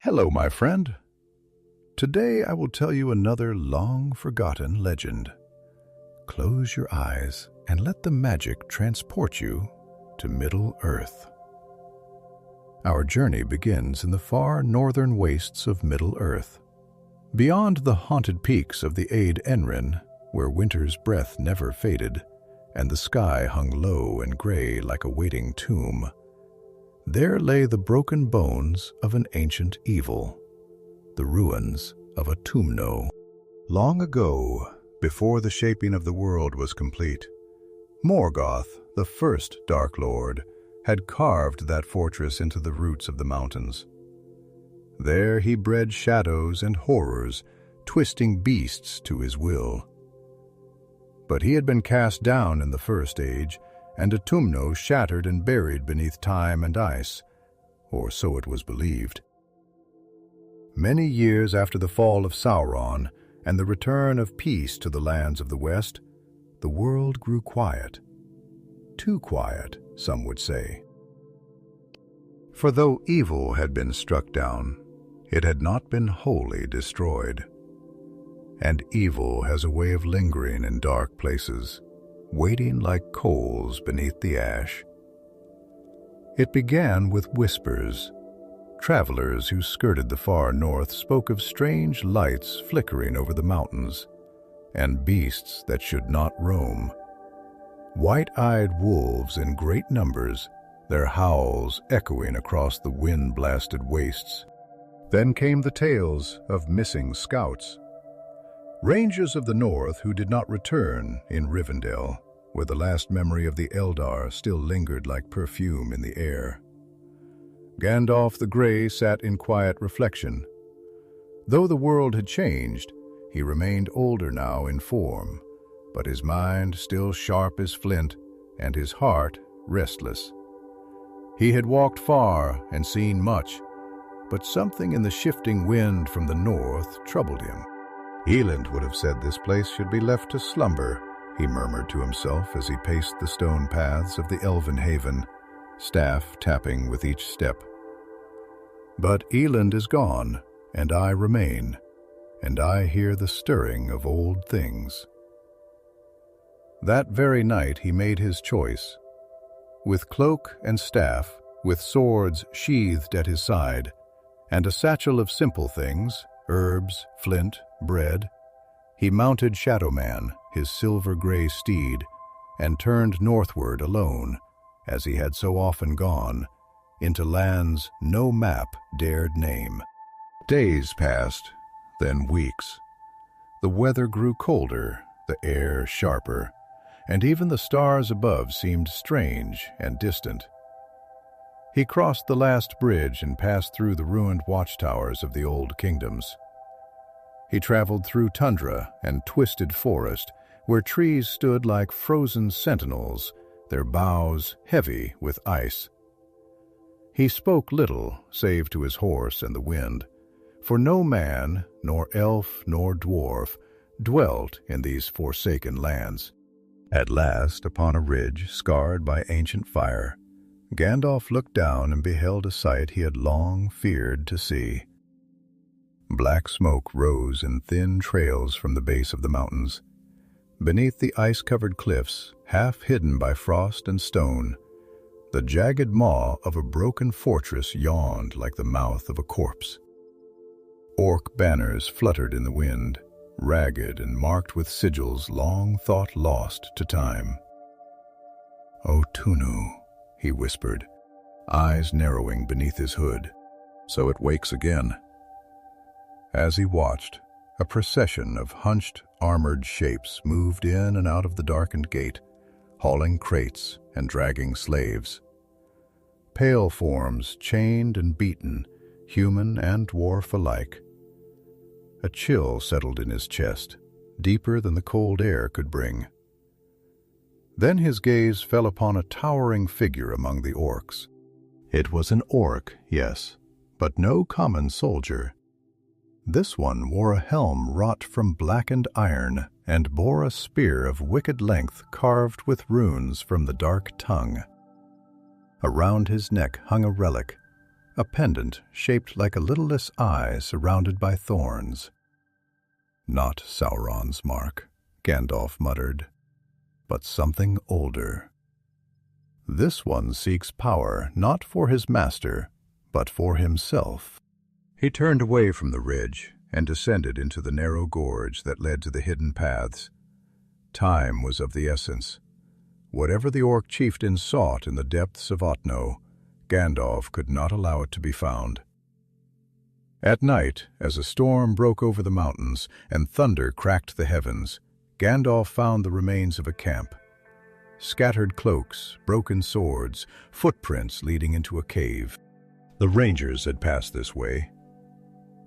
Hello, my friend. Today I will tell you another long-forgotten legend. Close your eyes and let the magic transport you to Middle-earth. Our journey begins in the far northern wastes of Middle-earth. Beyond the haunted peaks of the Aed Enrin, where winter's breath never faded, and the sky hung low and gray like a waiting tomb, there lay the broken bones of an ancient evil, the ruins of Utumno. Long ago, before the shaping of the world was complete, Morgoth, the first Dark Lord, had carved that fortress into the roots of the mountains. There he bred shadows and horrors, twisting beasts to his will. But he had been cast down in the First Age, and Utumno shattered and buried beneath time and ice, or so it was believed. Many years after the fall of Sauron and the return of peace to the lands of the West, the world grew quiet. Too quiet, some would say. For though evil had been struck down, it had not been wholly destroyed. And evil has a way of lingering in dark places, waiting like coals beneath the ash. It began with whispers. Travelers who skirted the far north spoke of strange lights flickering over the mountains, and beasts that should not roam. White-eyed wolves in great numbers, their howls echoing across the wind-blasted wastes. Then came the tales of missing scouts. Rangers of the north who did not return in Rivendell, where the last memory of the Eldar still lingered like perfume in the air. Gandalf the Grey sat in quiet reflection. Though the world had changed, he remained older now in form, but his mind still sharp as flint and his heart restless. He had walked far and seen much, but something in the shifting wind from the north troubled him. Eland would have said this place should be left to slumber, he murmured to himself as he paced the stone paths of the elven haven, staff tapping with each step. But Eland is gone, and I remain, and I hear the stirring of old things. That very night he made his choice. With cloak and staff, with swords sheathed at his side, and a satchel of simple things, herbs, flint, bread, he mounted Shadowman, his silver-gray steed, and turned northward alone, as he had so often gone, into lands no map dared name. Days passed, then weeks. The weather grew colder, the air sharper, and even the stars above seemed strange and distant. He crossed the last bridge and passed through the ruined watchtowers of the old kingdoms. He traveled through tundra and twisted forest, where trees stood like frozen sentinels, their boughs heavy with ice. He spoke little, save to his horse and the wind, for no man, nor elf nor dwarf, dwelt in these forsaken lands. At last, upon a ridge scarred by ancient fire, Gandalf looked down and beheld a sight he had long feared to see. Black smoke rose in thin trails from the base of the mountains. Beneath the ice-covered cliffs, half hidden by frost and stone, the jagged maw of a broken fortress yawned like the mouth of a corpse. Orc banners fluttered in the wind, ragged and marked with sigils long thought lost to time. "O Tunu," he whispered, eyes narrowing beneath his hood. "So it wakes again." As he watched, a procession of hunched, armored shapes moved in and out of the darkened gate, hauling crates and dragging slaves. Pale forms, chained and beaten, human and dwarf alike. A chill settled in his chest, deeper than the cold air could bring. Then his gaze fell upon a towering figure among the orcs. It was an orc, yes, but no common soldier. This one wore a helm wrought from blackened iron and bore a spear of wicked length carved with runes from the dark tongue. Around his neck hung a relic, a pendant shaped like a littlest eye surrounded by thorns. "Not Sauron's mark," Gandalf muttered, "but something older. This one seeks power not for his master, but for himself." He turned away from the ridge and descended into the narrow gorge that led to the hidden paths. Time was of the essence. Whatever the Orc chieftain sought in the depths of Utumno, Gandalf could not allow it to be found. At night, as a storm broke over the mountains and thunder cracked the heavens, Gandalf found the remains of a camp. Scattered cloaks, broken swords, footprints leading into a cave. The rangers had passed this way.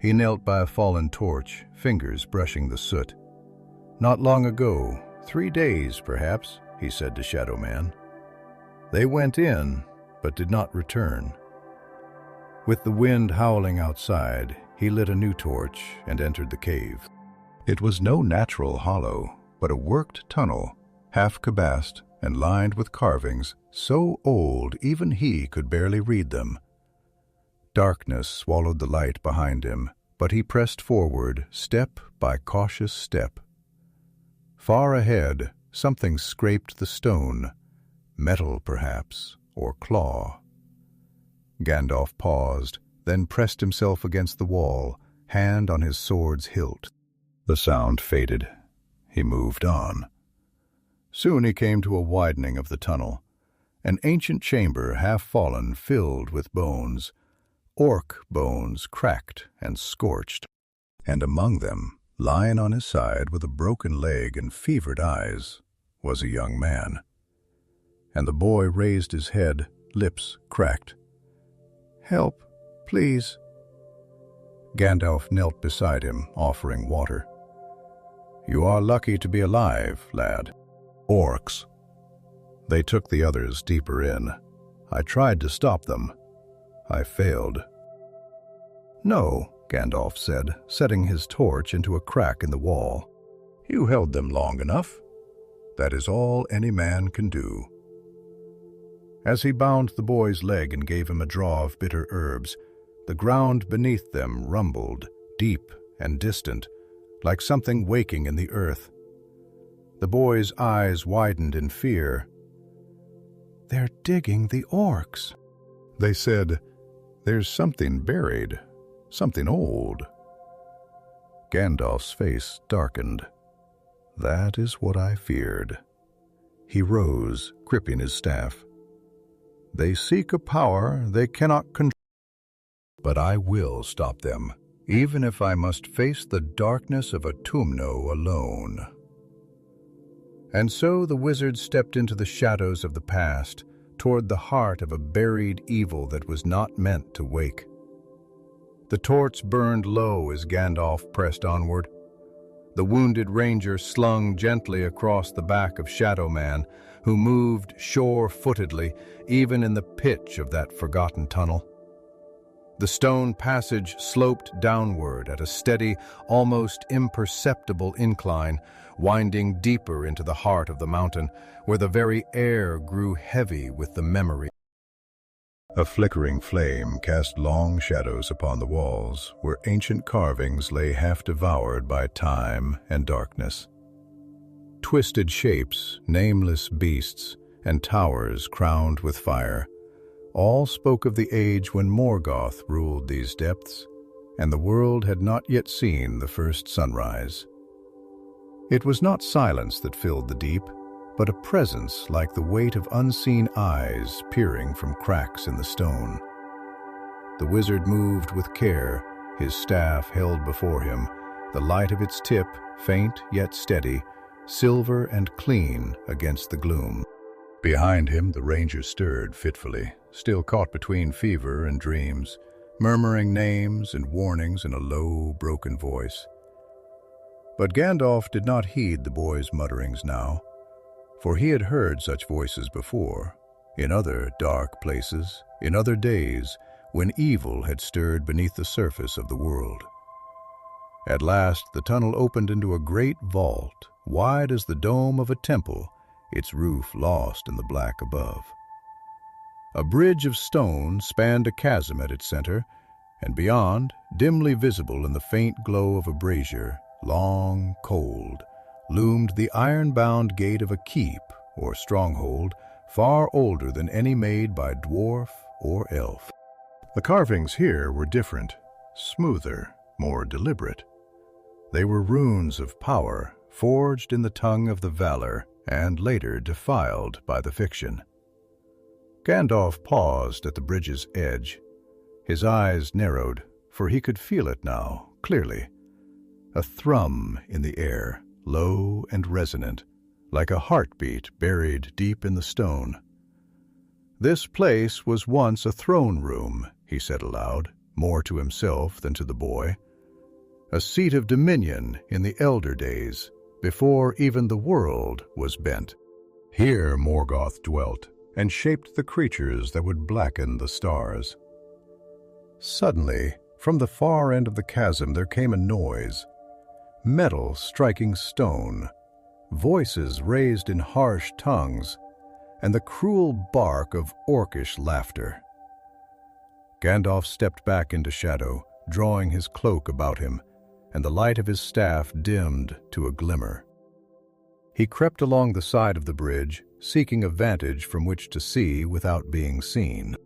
He knelt by a fallen torch, fingers brushing the soot. "Not long ago, 3 days perhaps," he said to Shadow Man. "They went in, but did not return." With the wind howling outside, he lit a new torch and entered the cave. It was no natural hollow, but a worked tunnel, half cabassed and lined with carvings so old even he could barely read them. Darkness swallowed the light behind him, but he pressed forward, step by cautious step. Far ahead, something scraped the stone, metal perhaps, or claw. Gandalf paused, then pressed himself against the wall, hand on his sword's hilt. The sound faded. He moved on. Soon he came to a widening of the tunnel, an ancient chamber half-fallen, filled with bones, orc bones cracked and scorched, and among them, lying on his side with a broken leg and fevered eyes, was a young man. And the boy raised his head, lips cracked. "Help, please." Gandalf knelt beside him, offering water. "You are lucky to be alive, lad." "Orcs." They took the others deeper in. I tried to stop them. I failed. "No," Gandalf said, setting his torch into a crack in the wall. "You held them long enough. That is all any man can do." As he bound the boy's leg and gave him a draw of bitter herbs, the ground beneath them rumbled, deep and distant, like something waking in the earth. The boy's eyes widened in fear. "They're digging the orcs." They said, "There's something buried, something old." Gandalf's face darkened. "That is what I feared." He rose, gripping his staff. "They seek a power they cannot control, but I will stop them, even if I must face the darkness of Utumno alone." And so the wizard stepped into the shadows of the past, toward the heart of a buried evil that was not meant to wake. The torch burned low as Gandalf pressed onward. The wounded ranger slung gently across the back of Shadow Man, who moved sure-footedly, even in the pitch of that forgotten tunnel. The stone passage sloped downward at a steady, almost imperceptible incline, winding deeper into the heart of the mountain, where the very air grew heavy with the memory. A flickering flame cast long shadows upon the walls, where ancient carvings lay half-devoured by time and darkness. Twisted shapes, nameless beasts, and towers crowned with fire, all spoke of the age when Morgoth ruled these depths, and the world had not yet seen the first sunrise. It was not silence that filled the deep, but a presence like the weight of unseen eyes peering from cracks in the stone. The wizard moved with care, his staff held before him, the light of its tip, faint yet steady, silver and clean against the gloom. Behind him the ranger stirred fitfully, still caught between fever and dreams, murmuring names and warnings in a low, broken voice. But Gandalf did not heed the boy's mutterings now, for he had heard such voices before, in other dark places, in other days, when evil had stirred beneath the surface of the world. At last the tunnel opened into a great vault, wide as the dome of a temple, its roof lost in the black above. A bridge of stone spanned a chasm at its center, and beyond, dimly visible in the faint glow of a brazier, long, cold, loomed the iron-bound gate of a keep or stronghold far older than any made by dwarf or elf. The carvings here were different, smoother, more deliberate. They were runes of power, forged in the tongue of the valor and later defiled by the fiction. Gandalf paused at the bridge's edge. His eyes narrowed, for he could feel it now, clearly. A thrum in the air, low and resonant, like a heartbeat buried deep in the stone. This place was once a throne room, he said aloud, more to himself than to the boy. A seat of dominion in the elder days, before even the world was bent. Here Morgoth dwelt, and shaped the creatures that would blacken the stars. Suddenly, from the far end of the chasm there came a noise. Metal striking stone, voices raised in harsh tongues, and the cruel bark of orcish laughter. Gandalf stepped back into shadow, drawing his cloak about him, and the light of his staff dimmed to a glimmer. He crept along the side of the bridge, seeking a vantage from which to see without being seen.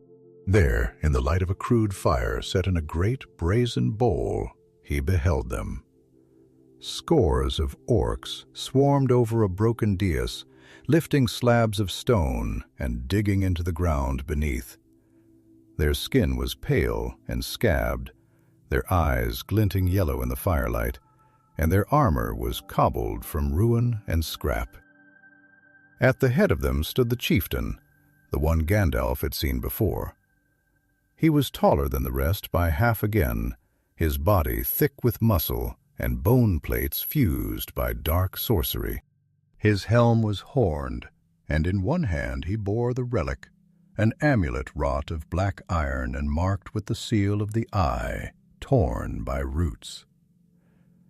There, in the light of a crude fire set in a great brazen bowl, he beheld them. Scores of orcs swarmed over a broken dais, lifting slabs of stone and digging into the ground beneath. Their skin was pale and scabbed, their eyes glinting yellow in the firelight, and their armor was cobbled from ruin and scrap. At the head of them stood the chieftain, the one Gandalf had seen before. He was taller than the rest by half again, his body thick with muscle and bone plates fused by dark sorcery. His helm was horned, and in one hand he bore the relic, an amulet wrought of black iron and marked with the seal of the eye, torn by roots.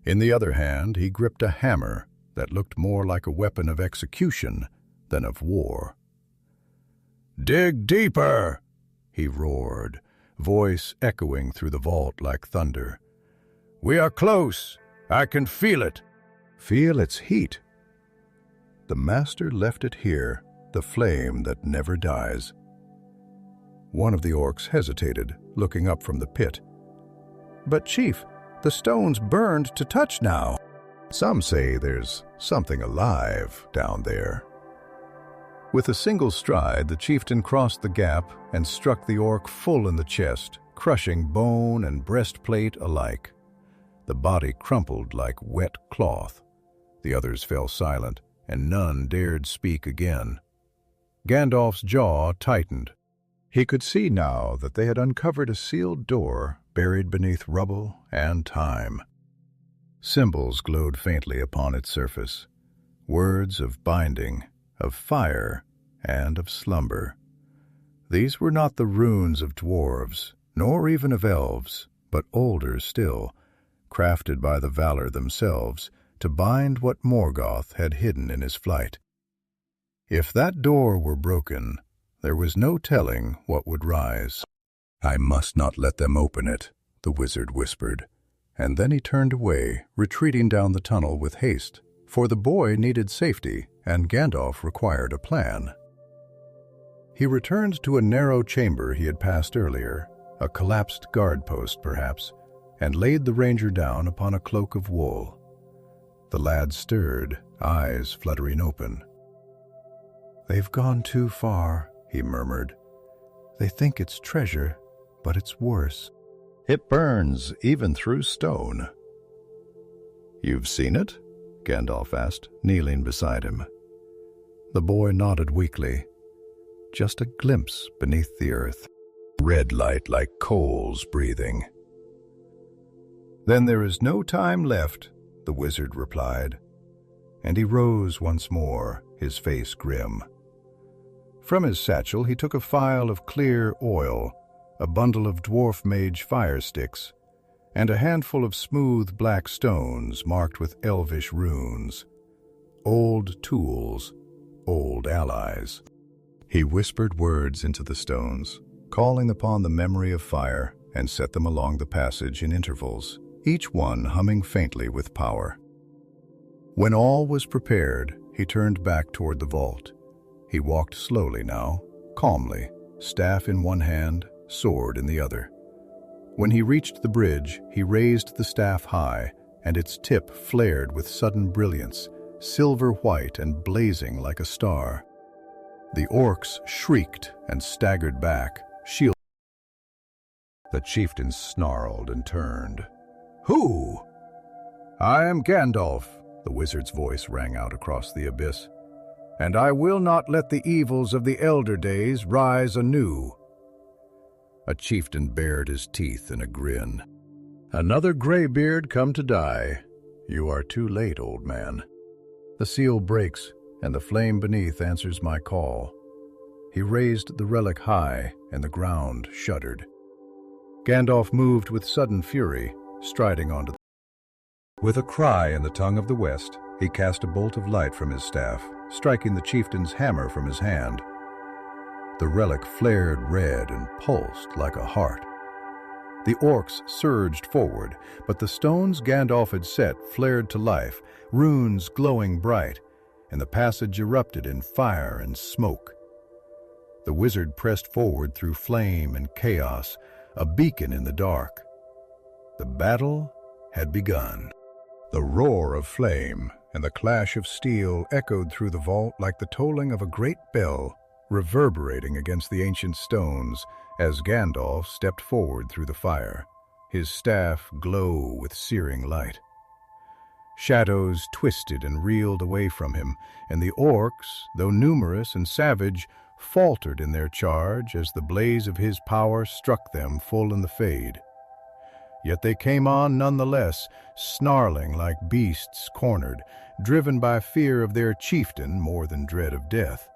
In the other hand he gripped a hammer that looked more like a weapon of execution than of war. "Dig deeper!" he roared, voice echoing through the vault like thunder. "We are close! I can feel it!" Feel its heat. The Master left it here, the flame that never dies. One of the orcs hesitated, looking up from the pit. "But, Chief, the stone's burned to touch now." "Some say there's something alive down there." With a single stride, the chieftain crossed the gap and struck the orc full in the chest, crushing bone and breastplate alike. The body crumpled like wet cloth. The others fell silent, and none dared speak again. Gandalf's jaw tightened. He could see now that they had uncovered a sealed door buried beneath rubble and time. Symbols glowed faintly upon its surface, words of binding, of fire, and of slumber. These were not the runes of dwarves, nor even of elves, but older still, crafted by the valor themselves to bind what Morgoth had hidden in his flight. If that door were broken, there was no telling what would rise. "I must not let them open it," the wizard whispered, and then he turned away, retreating down the tunnel with haste, for the boy needed safety, and Gandalf required a plan. He returned to a narrow chamber he had passed earlier, a collapsed guard post perhaps, and laid the ranger down upon a cloak of wool. The lad stirred, eyes fluttering open. "They've gone too far," he murmured. "They think it's treasure, but it's worse. It burns even through stone." "You've seen it?" Gandalf asked, kneeling beside him. The boy nodded weakly. Just a glimpse beneath the earth. Red light like coals breathing. "Then there is no time left," the wizard replied, and he rose once more, his face grim. From his satchel he took a phial of clear oil, a bundle of dwarf mage fire sticks, and a handful of smooth black stones marked with elvish runes. Old tools, old allies. He whispered words into the stones, calling upon the memory of fire, and set them along the passage in intervals, each one humming faintly with power. When all was prepared, he turned back toward the vault. He walked slowly now, calmly, staff in one hand, sword in the other. When he reached the bridge, he raised the staff high, and its tip flared with sudden brilliance, silver-white and blazing like a star. The orcs shrieked and staggered back, shielded. The chieftain snarled and turned. "Who?" "I am Gandalf," the wizard's voice rang out across the abyss. "And I will not let the evils of the elder days rise anew." A chieftain bared his teeth in a grin. "Another graybeard come to die. You are too late, old man. The seal breaks, and the flame beneath answers my call." He raised the relic high, and the ground shuddered. Gandalf moved with sudden fury, striding onto the... With a cry in the tongue of the west, he cast a bolt of light from his staff, striking the chieftain's hammer from his hand. The relic flared red and pulsed like a heart. The orcs surged forward, but the stones Gandalf had set flared to life, runes glowing bright, and the passage erupted in fire and smoke. The wizard pressed forward through flame and chaos, a beacon in the dark. The battle had begun. The roar of flame and the clash of steel echoed through the vault like the tolling of a great bell, reverberating against the ancient stones as Gandalf stepped forward through the fire, his staff glow with searing light. Shadows twisted and reeled away from him, and the orcs, though numerous and savage, faltered in their charge as the blaze of his power struck them full in the fade. Yet they came on nonetheless, snarling like beasts cornered, driven by fear of their chieftain more than dread of death.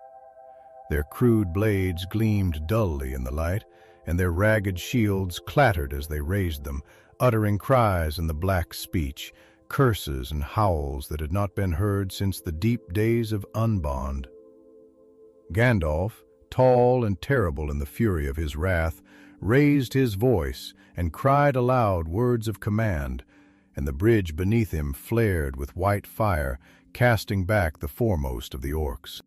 Their crude blades gleamed dully in the light, and their ragged shields clattered as they raised them, uttering cries in the black speech, curses and howls that had not been heard since the deep days of Unbond. Gandalf, tall and terrible in the fury of his wrath, raised his voice and cried aloud words of command, and the bridge beneath him flared with white fire, casting back the foremost of the orcs.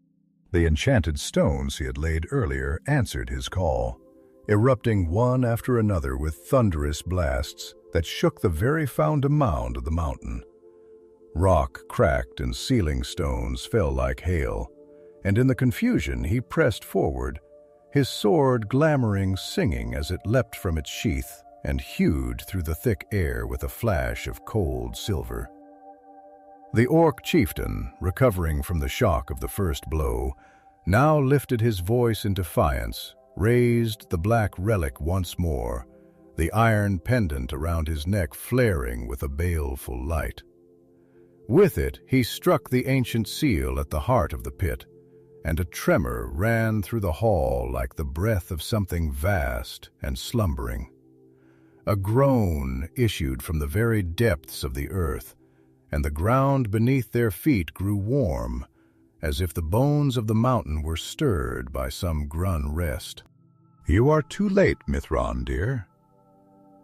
The enchanted stones he had laid earlier answered his call, erupting one after another with thunderous blasts that shook the very found-mound of the mountain. Rock cracked and ceiling stones fell like hail, and in the confusion he pressed forward, his sword glamoring, singing as it leapt from its sheath and hewed through the thick air with a flash of cold silver. The orc chieftain, recovering from the shock of the first blow, now lifted his voice in defiance, raised the black relic once more, the iron pendant around his neck flaring with a baleful light. With it he struck the ancient seal at the heart of the pit, and a tremor ran through the hall like the breath of something vast and slumbering. A groan issued from the very depths of the earth, and the ground beneath their feet grew warm, as if the bones of the mountain were stirred by some grun rest. "You are too late, Mithran, dear,"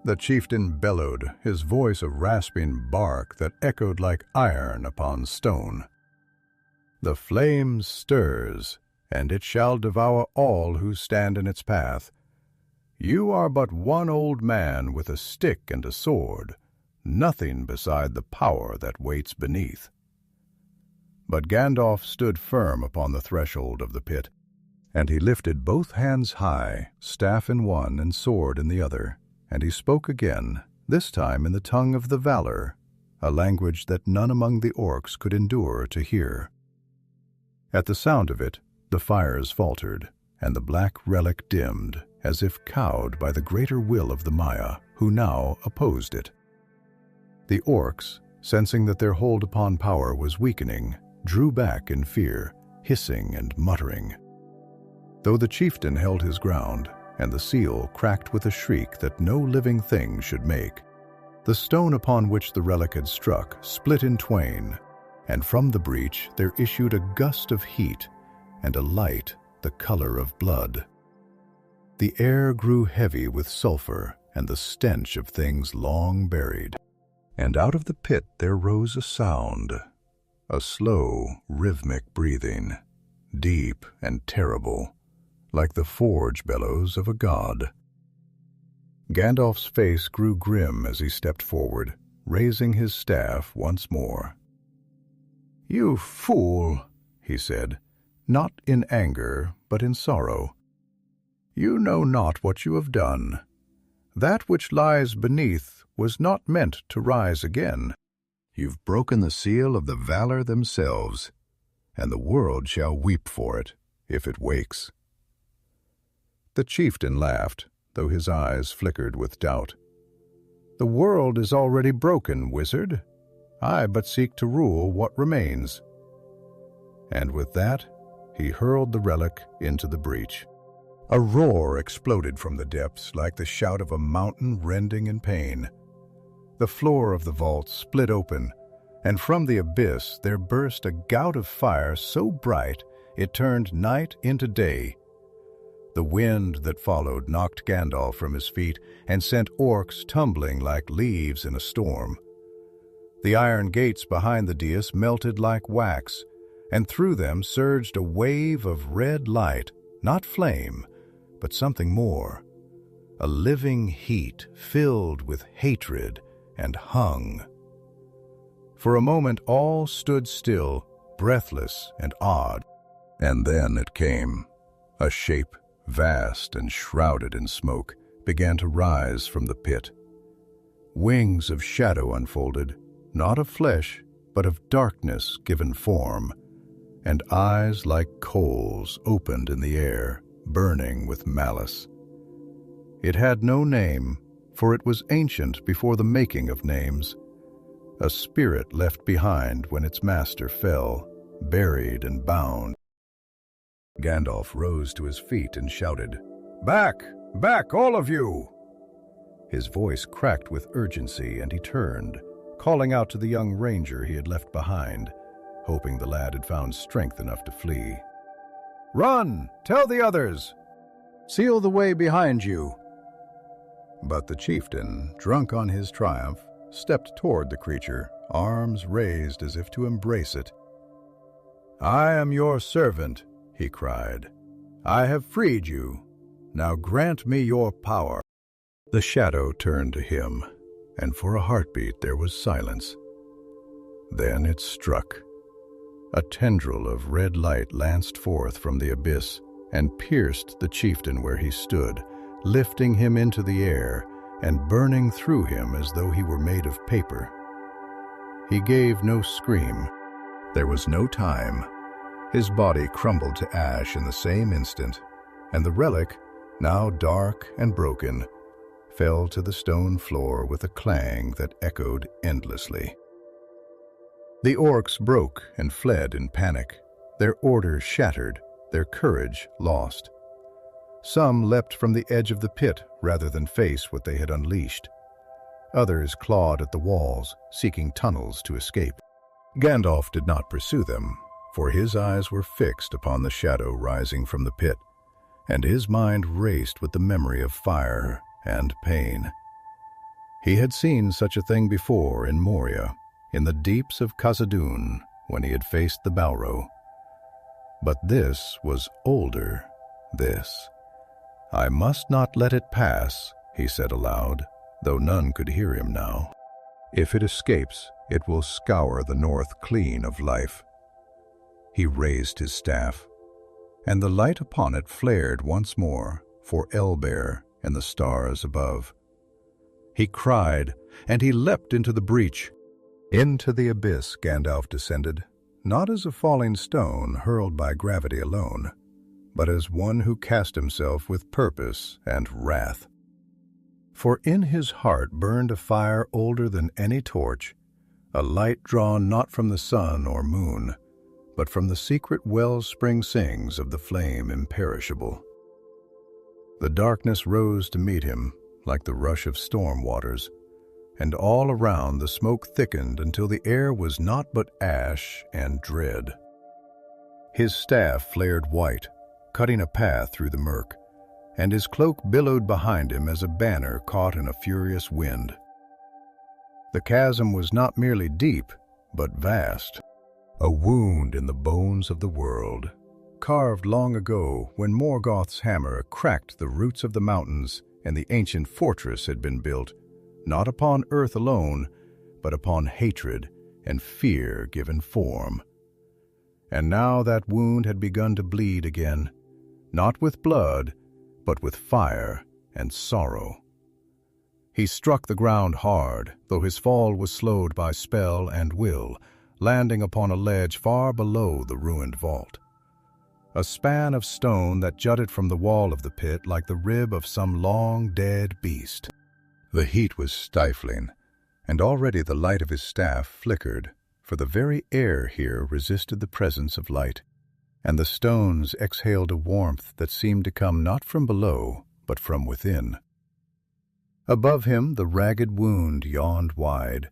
the chieftain bellowed, his voice a rasping bark that echoed like iron upon stone. "The flame stirs, and it shall devour all who stand in its path. You are but one old man with a stick and a sword, nothing beside the power that waits beneath." But Gandalf stood firm upon the threshold of the pit, and he lifted both hands high, staff in one and sword in the other, and he spoke again, this time in the tongue of the Valar, a language that none among the orcs could endure to hear. At the sound of it, the fires faltered, and the black relic dimmed, as if cowed by the greater will of the Maya, who now opposed it. The orcs, sensing that their hold upon power was weakening, drew back in fear, hissing and muttering. Though the chieftain held his ground, and the seal cracked with a shriek that no living thing should make, the stone upon which the relic had struck split in twain, and from the breach there issued a gust of heat and a light the color of blood. The air grew heavy with sulfur and the stench of things long buried. And out of the pit there rose a sound, a slow, rhythmic breathing, deep and terrible, like the forge bellows of a god. Gandalf's face grew grim as he stepped forward, raising his staff once more. "You fool," he said, not in anger, but in sorrow. "You know not what you have done. That which lies beneath was not meant to rise again. You've broken the seal of the Valor themselves, and the world shall weep for it, if it wakes." The chieftain laughed, though his eyes flickered with doubt. "The world is already broken, wizard. I but seek to rule what remains." And with that, he hurled the relic into the breach. A roar exploded from the depths like the shout of a mountain rending in pain. The floor of the vault split open, and from the abyss there burst a gout of fire so bright it turned night into day. The wind that followed knocked Gandalf from his feet and sent orcs tumbling like leaves in a storm. The iron gates behind the dais melted like wax, and through them surged a wave of red light, not flame, but something more, a living heat filled with hatred and hung. For a moment all stood still, breathless and odd, and then it came. A shape, vast and shrouded in smoke, began to rise from the pit. Wings of shadow unfolded, not of flesh, but of darkness given form, and eyes like coals opened in the air, burning with malice. It had no name, for it was ancient before the making of names, a spirit left behind when its master fell, buried and bound. Gandalf rose to his feet and shouted, "Back! Back, all of you!" His voice cracked with urgency, and he turned, calling out to the young ranger he had left behind, hoping the lad had found strength enough to flee. "Run! Tell the others! Seal the way behind you!" But the chieftain, drunk on his triumph, stepped toward the creature, arms raised as if to embrace it. "I am your servant," he cried. "I have freed you. Now grant me your power." The shadow turned to him, and for a heartbeat there was silence. Then it struck. A tendril of red light lanced forth from the abyss and pierced the chieftain where he stood, lifting him into the air and burning through him as though he were made of paper. He gave no scream. There was no time. His body crumbled to ash in the same instant, and the relic, now dark and broken, fell to the stone floor with a clang that echoed endlessly. The orcs broke and fled in panic, their order shattered, their courage lost. Some leapt from the edge of the pit rather than face what they had unleashed. Others clawed at the walls, seeking tunnels to escape. Gandalf did not pursue them, for his eyes were fixed upon the shadow rising from the pit, and his mind raced with the memory of fire and pain. He had seen such a thing before in Moria, in the deeps of Khazad-dûm, when he had faced the Balrog. But this was older, this. "I must not let it pass," he said aloud, though none could hear him now. "If it escapes, it will scour the north clean of life." He raised his staff, and the light upon it flared once more for Elber and the stars above. He cried, and he leapt into the breach. Into the abyss Gandalf descended, not as a falling stone hurled by gravity alone, but as one who cast himself with purpose and wrath. For in his heart burned a fire older than any torch, a light drawn not from the sun or moon, but from the secret wellspring sings of the flame imperishable. The darkness rose to meet him like the rush of storm waters, and all around the smoke thickened until the air was naught but ash and dread. His staff flared white, cutting a path through the murk, and his cloak billowed behind him as a banner caught in a furious wind. The chasm was not merely deep, but vast, a wound in the bones of the world, carved long ago when Morgoth's hammer cracked the roots of the mountains and the ancient fortress had been built, not upon earth alone, but upon hatred and fear given form. And now that wound had begun to bleed again, not with blood, but with fire and sorrow. He struck the ground hard, though his fall was slowed by spell and will, landing upon a ledge far below the ruined vault. A span of stone that jutted from the wall of the pit like the rib of some long-dead beast. The heat was stifling, and already the light of his staff flickered, for the very air here resisted the presence of light, and the stones exhaled a warmth that seemed to come not from below, but from within. Above him the ragged wound yawned wide,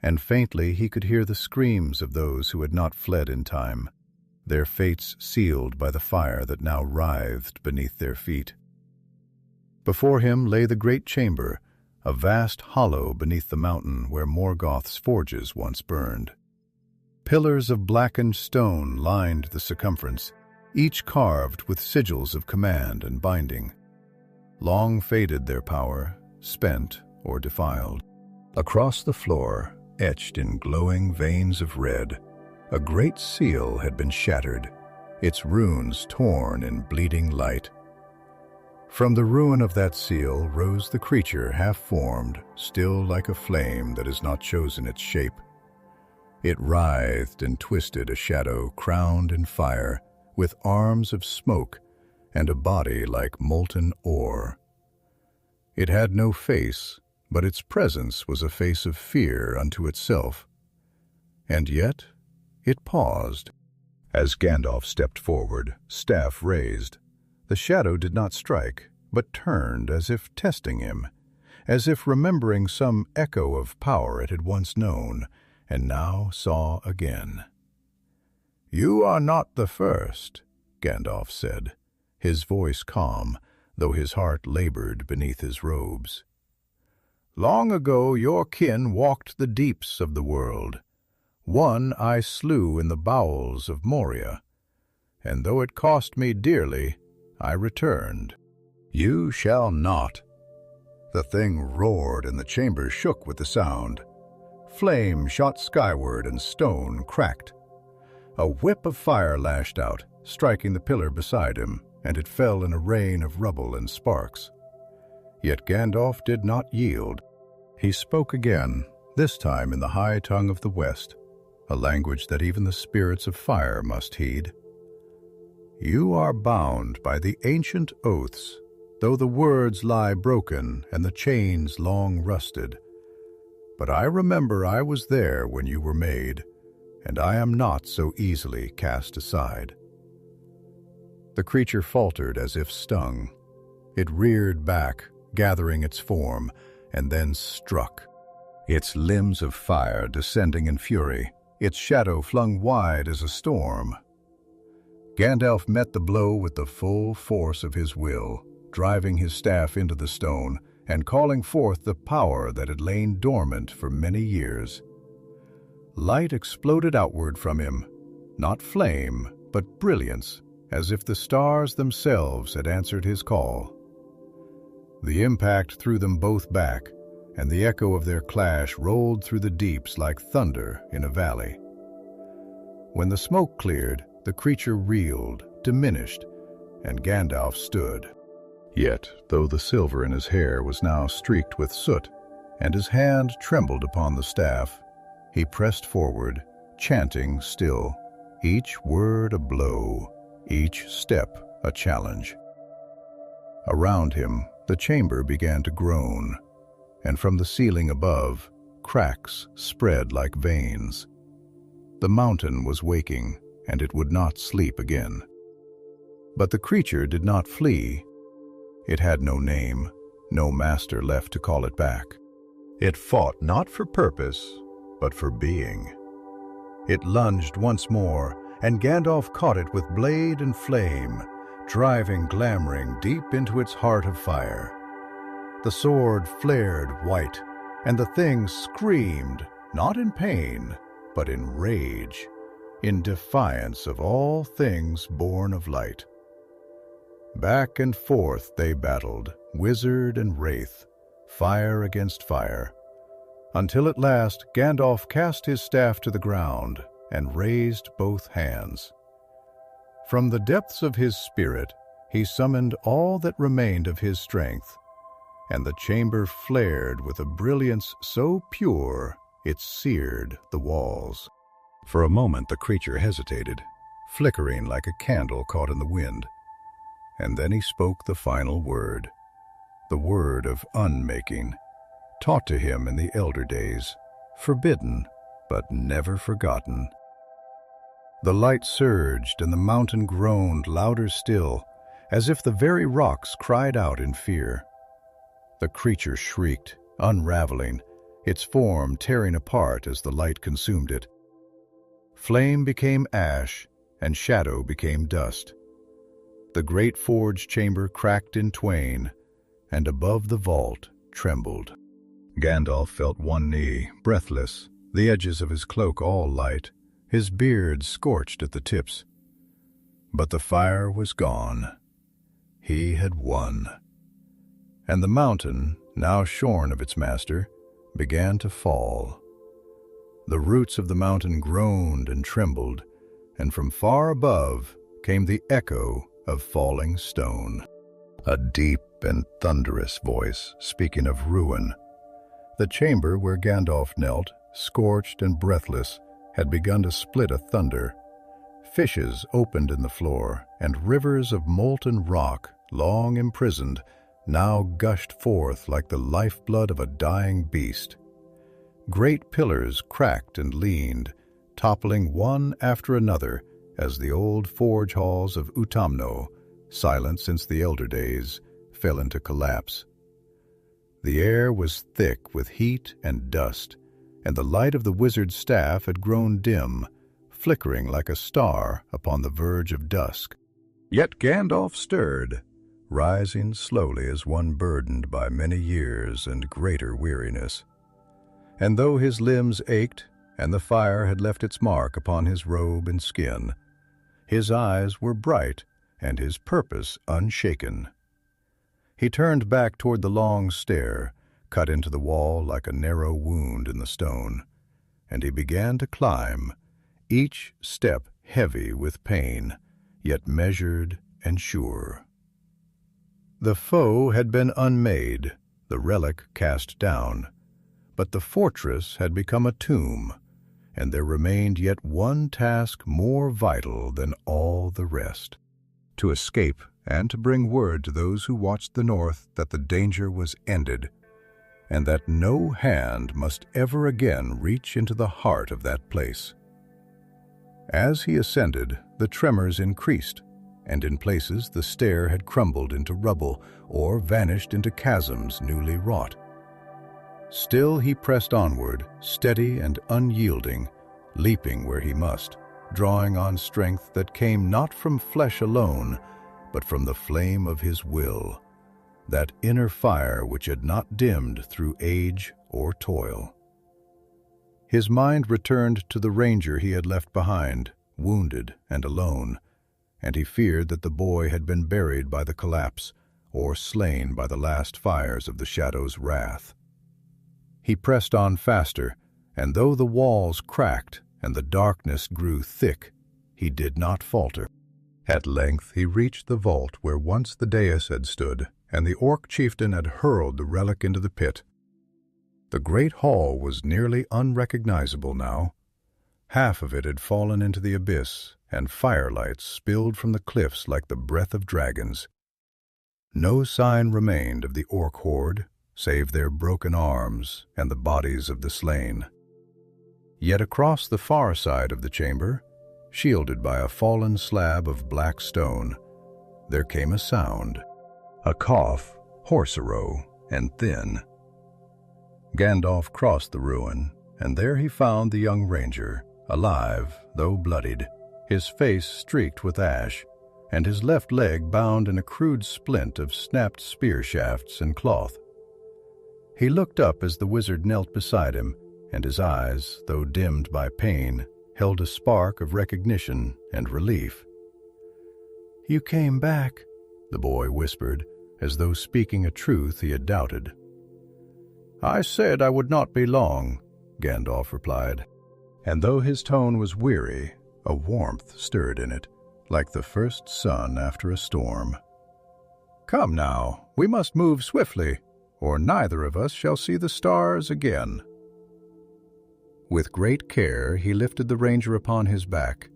and faintly he could hear the screams of those who had not fled in time, their fates sealed by the fire that now writhed beneath their feet. Before him lay the great chamber, a vast hollow beneath the mountain where Morgoth's forges once burned. Pillars of blackened stone lined the circumference, each carved with sigils of command and binding. Long faded their power, spent or defiled. Across the floor, etched in glowing veins of red, a great seal had been shattered, its runes torn in bleeding light. From the ruin of that seal rose the creature half-formed, still like a flame that has not chosen its shape. It writhed and twisted, a shadow crowned in fire, with arms of smoke and a body like molten ore. It had no face, but its presence was a face of fear unto itself. And yet it paused. As Gandalf stepped forward, staff raised, the shadow did not strike, but turned as if testing him, as if remembering some echo of power it had once known, and now saw again. "You are not the first," Gandalf said, his voice calm, though his heart labored beneath his robes. "Long ago your kin walked the deeps of the world. One I slew in the bowels of Moria, and though it cost me dearly, I returned. You shall not." The thing roared and the chamber shook with the sound. Flame shot skyward and stone cracked. A whip of fire lashed out, striking the pillar beside him, and it fell in a rain of rubble and sparks. Yet Gandalf did not yield. He spoke again, this time in the high tongue of the West, a language that even the spirits of fire must heed. "You are bound by the ancient oaths, though the words lie broken and the chains long rusted. But I remember I was there when you were made, and I am not so easily cast aside." The creature faltered as if stung. It reared back, gathering its form, and then struck. Its limbs of fire descending in fury, its shadow flung wide as a storm. Gandalf met the blow with the full force of his will, driving his staff into the stone and calling forth the power that had lain dormant for many years. Light exploded outward from him, not flame, but brilliance, as if the stars themselves had answered his call. The impact threw them both back, and the echo of their clash rolled through the deeps like thunder in a valley. When the smoke cleared, the creature reeled, diminished, and Gandalf stood. Yet, though the silver in his hair was now streaked with soot, and his hand trembled upon the staff, he pressed forward, chanting still, each word a blow, each step a challenge. Around him, the chamber began to groan, and from the ceiling above, cracks spread like veins. The mountain was waking, and it would not sleep again. But the creature did not flee. It had no name, no master left to call it back. It fought not for purpose, but for being. It lunged once more, and Gandalf caught it with blade and flame, driving glamoring deep into its heart of fire. The sword flared white, and the thing screamed, not in pain, but in rage, in defiance of all things born of light. Back and forth they battled, wizard and wraith, fire against fire, until at last Gandalf cast his staff to the ground and raised both hands. From the depths of his spirit he summoned all that remained of his strength, and the chamber flared with a brilliance so pure it seared the walls. For a moment the creature hesitated, flickering like a candle caught in the wind, and then he spoke the final word, the word of unmaking, taught to him in the elder days, forbidden but never forgotten. The light surged and the mountain groaned louder still, as if the very rocks cried out in fear. The creature shrieked, unraveling, its form tearing apart as the light consumed it. Flame became ash, and shadow became dust. The great forge chamber cracked in twain, and above the vault trembled. Gandalf felt one knee, breathless, the edges of his cloak all light, his beard scorched at the tips. But the fire was gone. He had won. And the mountain, now shorn of its master, began to fall. The roots of the mountain groaned and trembled, and from far above came the echo of falling stone. A deep and thunderous voice speaking of ruin. The chamber where Gandalf knelt, scorched and breathless, had begun to split asunder. Fissures opened in the floor, and rivers of molten rock, long imprisoned, now gushed forth like the lifeblood of a dying beast. Great pillars cracked and leaned, toppling one after another as the old forge halls of Utumno, silent since the elder days, fell into collapse. The air was thick with heat and dust, and the light of the wizard's staff had grown dim, flickering like a star upon the verge of dusk. Yet Gandalf stirred, rising slowly as one burdened by many years and greater weariness. And though his limbs ached, and the fire had left its mark upon his robe and skin, his eyes were bright and his purpose unshaken. He turned back toward the long stair, cut into the wall like a narrow wound in the stone, and he began to climb, each step heavy with pain, yet measured and sure. The foe had been unmade, the relic cast down, but the fortress had become a tomb, and there remained yet one task more vital than all the rest: to escape and to bring word to those who watched the north that the danger was ended, and that no hand must ever again reach into the heart of that place. As he ascended, the tremors increased, and in places the stair had crumbled into rubble or vanished into chasms newly wrought. Still he pressed onward, steady and unyielding, leaping where he must, drawing on strength that came not from flesh alone, but from the flame of his will, that inner fire which had not dimmed through age or toil. His mind returned to the ranger he had left behind, wounded and alone, and he feared that the boy had been buried by the collapse or slain by the last fires of the Shadow's wrath. He pressed on faster, and though the walls cracked and the darkness grew thick, he did not falter. At length he reached the vault where once the dais had stood, and the Orc chieftain had hurled the relic into the pit. The great hall was nearly unrecognizable now. Half of it had fallen into the abyss, and firelights spilled from the cliffs like the breath of dragons. No sign remained of the Orc horde, save their broken arms and the bodies of the slain. Yet across the far side of the chamber, shielded by a fallen slab of black stone, there came a sound, a cough, hoarse-a-row and thin. Gandalf crossed the ruin, and there he found the young ranger, alive, though bloodied, his face streaked with ash, and his left leg bound in a crude splint of snapped spear shafts and cloth. He looked up as the wizard knelt beside him, and his eyes, though dimmed by pain, held a spark of recognition and relief. "You came back," the boy whispered, as though speaking a truth he had doubted. "I said I would not be long," Gandalf replied, and though his tone was weary, a warmth stirred in it, like the first sun after a storm. "Come now, we must move swiftly, or neither of us shall see the stars again." With great care he lifted the ranger upon his back,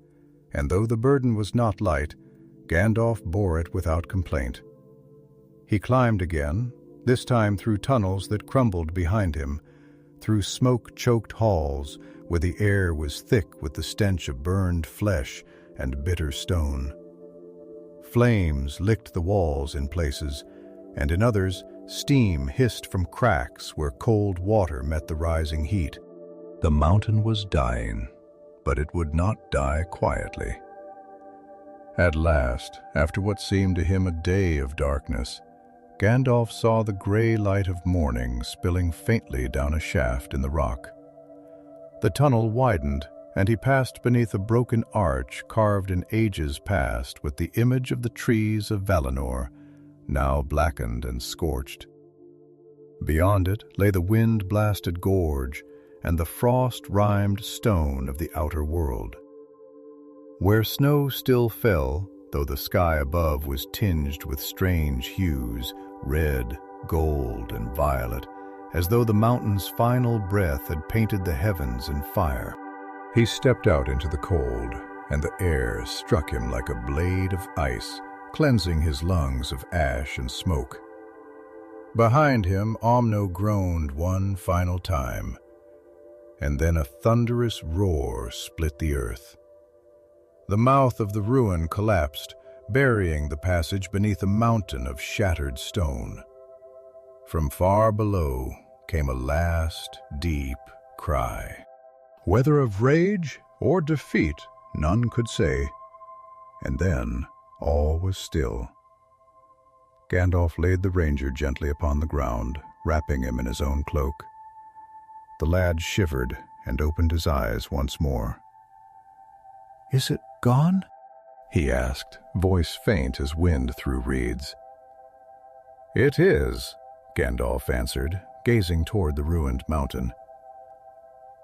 and though the burden was not light, Gandalf bore it without complaint. He climbed again, this time through tunnels that crumbled behind him, through smoke-choked halls where the air was thick with the stench of burned flesh and bitter stone. Flames licked the walls in places, and in others steam hissed from cracks where cold water met the rising heat. The mountain was dying, but it would not die quietly. At last, after what seemed to him a day of darkness, Gandalf saw the gray light of morning spilling faintly down a shaft in the rock. The tunnel widened, and he passed beneath a broken arch carved in ages past with the image of the trees of Valinor, now blackened and scorched. Beyond it lay the wind-blasted gorge and the frost-rimed stone of the outer world. Where snow still fell, though the sky above was tinged with strange hues, red, gold, and violet, as though the mountain's final breath had painted the heavens in fire. He stepped out into the cold, and the air struck him like a blade of ice, cleansing his lungs of ash and smoke. Behind him, Utumno groaned one final time, and then a thunderous roar split the earth. The mouth of the ruin collapsed, burying the passage beneath a mountain of shattered stone. From far below came a last, deep cry. Whether of rage or defeat, none could say, and then all was still. Gandalf laid the ranger gently upon the ground, wrapping him in his own cloak. The lad shivered and opened his eyes once more. "Is it gone?" he asked, voice faint as wind through reeds. "It is," Gandalf answered, gazing toward the ruined mountain.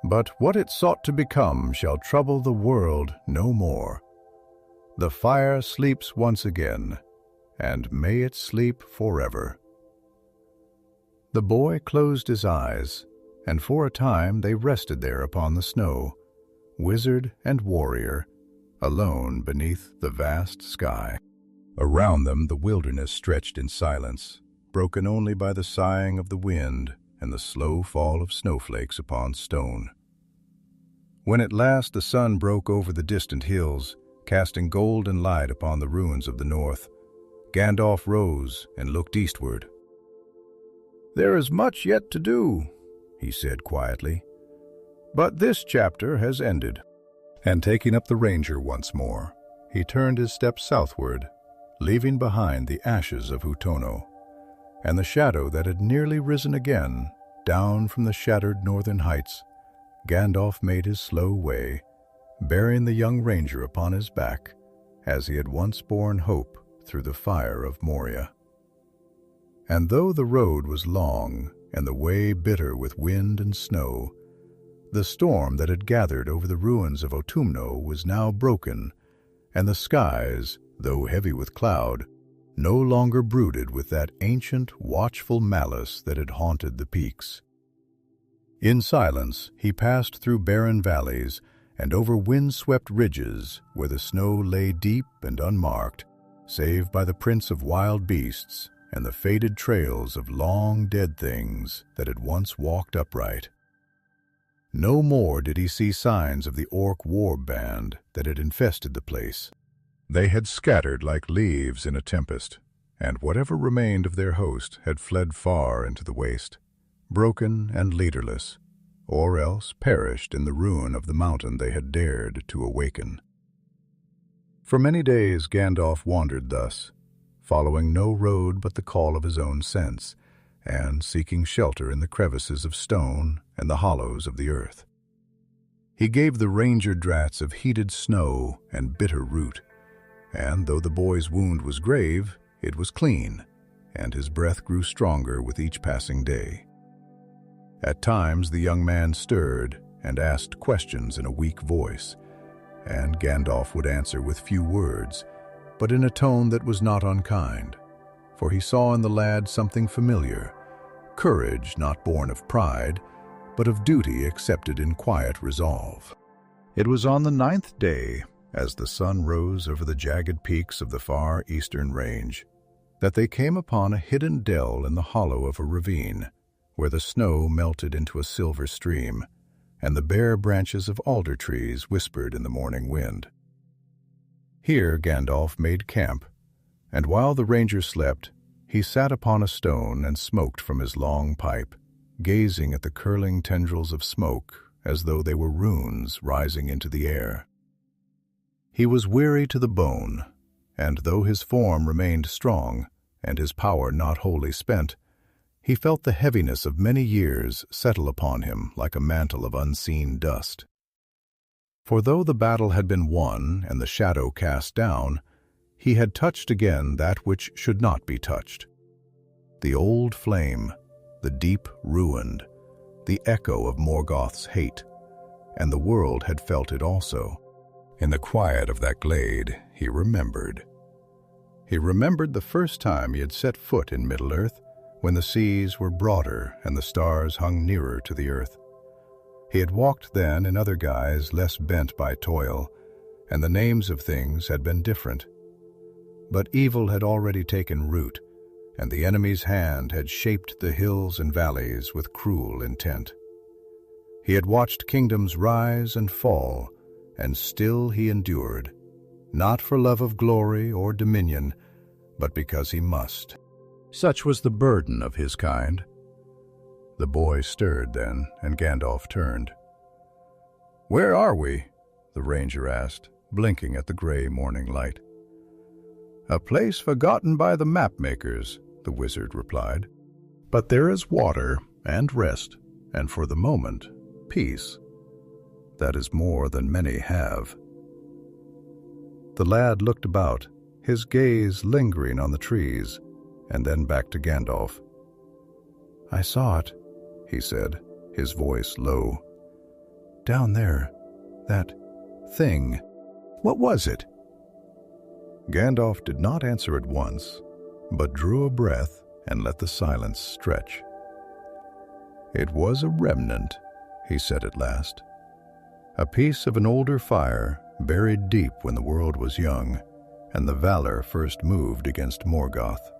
"But what it sought to become shall trouble the world no more. The fire sleeps once again, and may it sleep forever." The boy closed his eyes, and for a time they rested there upon the snow, wizard and warrior, alone beneath the vast sky. Around them the wilderness stretched in silence, broken only by the sighing of the wind and the slow fall of snowflakes upon stone. When at last the sun broke over the distant hills, casting golden light upon the ruins of the north, Gandalf rose and looked eastward. "There is much yet to do," he said quietly, "but this chapter has ended." And taking up the ranger once more, he turned his steps southward, leaving behind the ashes of Utumno, and the shadow that had nearly risen again, down from the shattered northern heights. Gandalf made his slow way, bearing the young ranger upon his back, as he had once borne hope through the fire of Moria. And though the road was long and the way bitter with wind and snow, the storm that had gathered over the ruins of Utumno was now broken, and the skies, though heavy with cloud, no longer brooded with that ancient, watchful malice that had haunted the peaks. In silence he passed through barren valleys and over wind-swept ridges where the snow lay deep and unmarked, save by the prints of wild beasts and the faded trails of long dead things that had once walked upright. No more did he see signs of the Orc war band that had infested the place. They had scattered like leaves in a tempest, and whatever remained of their host had fled far into the waste, broken and leaderless, or else perished in the ruin of the mountain they had dared to awaken. For many days Gandalf wandered thus, following no road but the call of his own sense, and seeking shelter in the crevices of stone and the hollows of the earth. He gave the ranger draughts of heated snow and bitter root, and though the boy's wound was grave, it was clean, and his breath grew stronger with each passing day. At times the young man stirred and asked questions in a weak voice, and Gandalf would answer with few words, but in a tone that was not unkind, for he saw in the lad something familiar, courage not born of pride, but of duty accepted in quiet resolve. It was on the 9th day, as the sun rose over the jagged peaks of the far eastern range, that they came upon a hidden dell in the hollow of a ravine, where the snow melted into a silver stream, and the bare branches of alder trees whispered in the morning wind. Here Gandalf made camp, and while the ranger slept, he sat upon a stone and smoked from his long pipe, gazing at the curling tendrils of smoke as though they were runes rising into the air. He was weary to the bone, and though his form remained strong and his power not wholly spent, he felt the heaviness of many years settle upon him like a mantle of unseen dust. For though the battle had been won and the shadow cast down, he had touched again that which should not be touched. The old flame, the deep ruined, the echo of Morgoth's hate, and the world had felt it also. In the quiet of that glade, he remembered. He remembered the first time he had set foot in Middle-earth, when the seas were broader and the stars hung nearer to the earth. He had walked then in other guise less bent by toil, and the names of things had been different. But evil had already taken root, and the enemy's hand had shaped the hills and valleys with cruel intent. He had watched kingdoms rise and fall, and still he endured, not for love of glory or dominion, but because he must. Such was the burden of his kind. The boy stirred then, and Gandalf turned. "Where are we?" the ranger asked, blinking at the gray morning light. "A place forgotten by the map-makers," the wizard replied. "But there is water and rest, and for the moment, peace. That is more than many have." The lad looked about, his gaze lingering on the trees, and then back to Gandalf. "I saw it," he said, his voice low. "Down there, that thing. What was it?" Gandalf did not answer at once, but drew a breath and let the silence stretch. "It was a remnant," he said at last. "A piece of an older fire, buried deep when the world was young, and the valor first moved against Morgoth.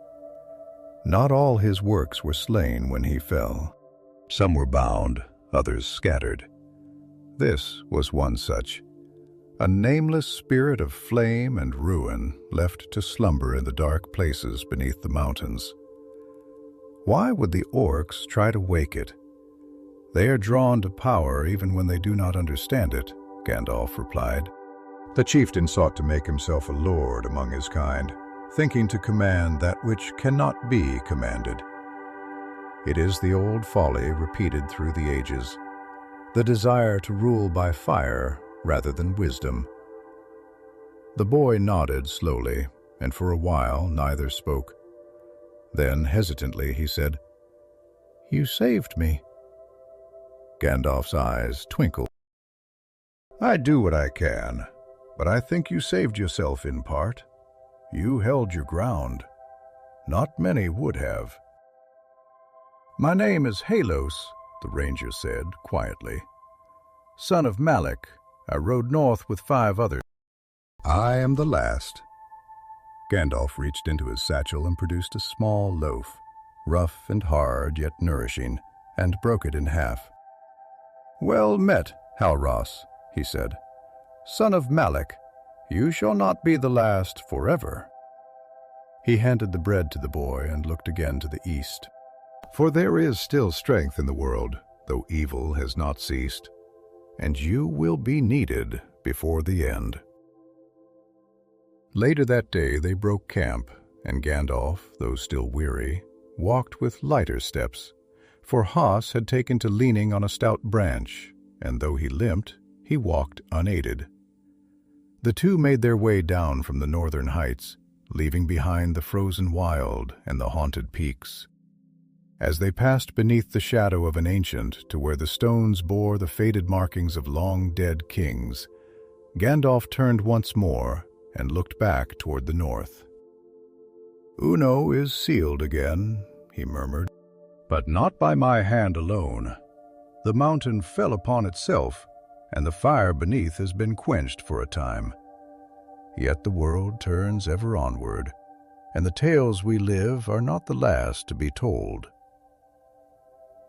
Not all his works were slain when he fell. Some were bound, others scattered. This was one such, a nameless spirit of flame and ruin left to slumber in the dark places beneath the mountains. Why would the Orcs try to wake it? They are drawn to power even when they do not understand it," Gandalf replied. "The chieftain sought to make himself a lord among his kind, thinking to command that which cannot be commanded. It is the old folly repeated through the ages, the desire to rule by fire rather than wisdom." The boy nodded slowly, and for a while neither spoke. Then, hesitantly, he said, "You saved me." Gandalf's eyes twinkled. "I do what I can, but I think you saved yourself in part. You held your ground. Not many would have." "My name is Halros," the ranger said quietly. "Son of Malek, I rode north with 5 others." "I am the last." Gandalf reached into his satchel and produced a small loaf, rough and hard yet nourishing, and broke it in half. "Well met, Halros," he said. "Son of Malek, you shall not be the last forever." He handed the bread to the boy and looked again to the east. "For there is still strength in the world, though evil has not ceased, and you will be needed before the end." Later that day they broke camp, and Gandalf, though still weary, walked with lighter steps, for Has had taken to leaning on a stout branch, and though he limped, he walked unaided. The two made their way down from the northern heights, leaving behind the frozen wild and the haunted peaks. As they passed beneath the shadow of an ancient to where the stones bore the faded markings of long-dead kings, Gandalf turned once more and looked back toward the north. "Uno is sealed again," he murmured, "but not by my hand alone. The mountain fell upon itself, and the fire beneath has been quenched for a time. Yet the world turns ever onward, and the tales we live are not the last to be told."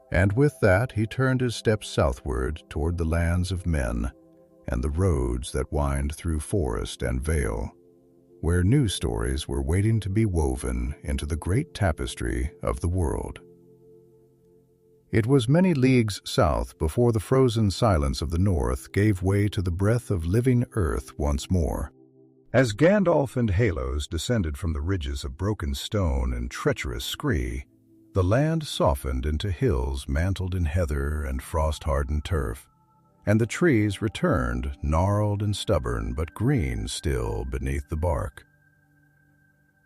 And with that he turned his steps southward toward the lands of men and the roads that wind through forest and vale, where new stories were waiting to be woven into the great tapestry of the world. It was many leagues south before the frozen silence of the north gave way to the breath of living earth once more. As Gandalf and Halros descended from the ridges of broken stone and treacherous scree, the land softened into hills mantled in heather and frost-hardened turf, and the trees returned, gnarled and stubborn, but green still beneath the bark.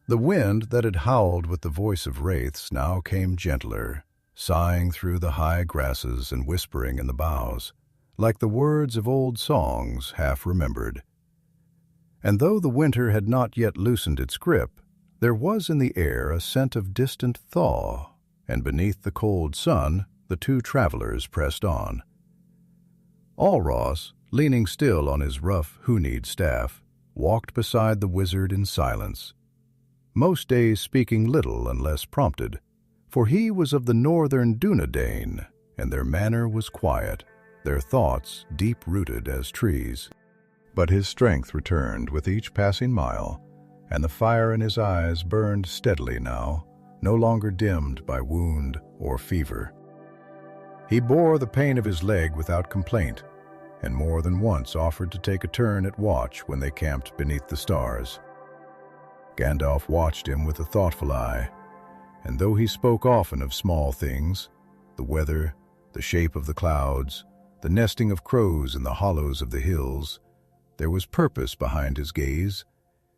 The wind that had howled with the voice of wraiths now came gentler, sighing through the high grasses and whispering in the boughs, like the words of old songs half remembered. And though the winter had not yet loosened its grip, there was in the air a scent of distant thaw, and beneath the cold sun the two travelers pressed on. Halros, leaning still on his rough Hunid staff, walked beside the wizard in silence, most days speaking little unless prompted, for he was of the northern Dunedain, and their manner was quiet, their thoughts deep-rooted as trees. But his strength returned with each passing mile, and the fire in his eyes burned steadily now, no longer dimmed by wound or fever. He bore the pain of his leg without complaint, and more than once offered to take a turn at watch when they camped beneath the stars. Gandalf watched him with a thoughtful eye, and though he spoke often of small things, the weather, the shape of the clouds, the nesting of crows in the hollows of the hills, there was purpose behind his gaze,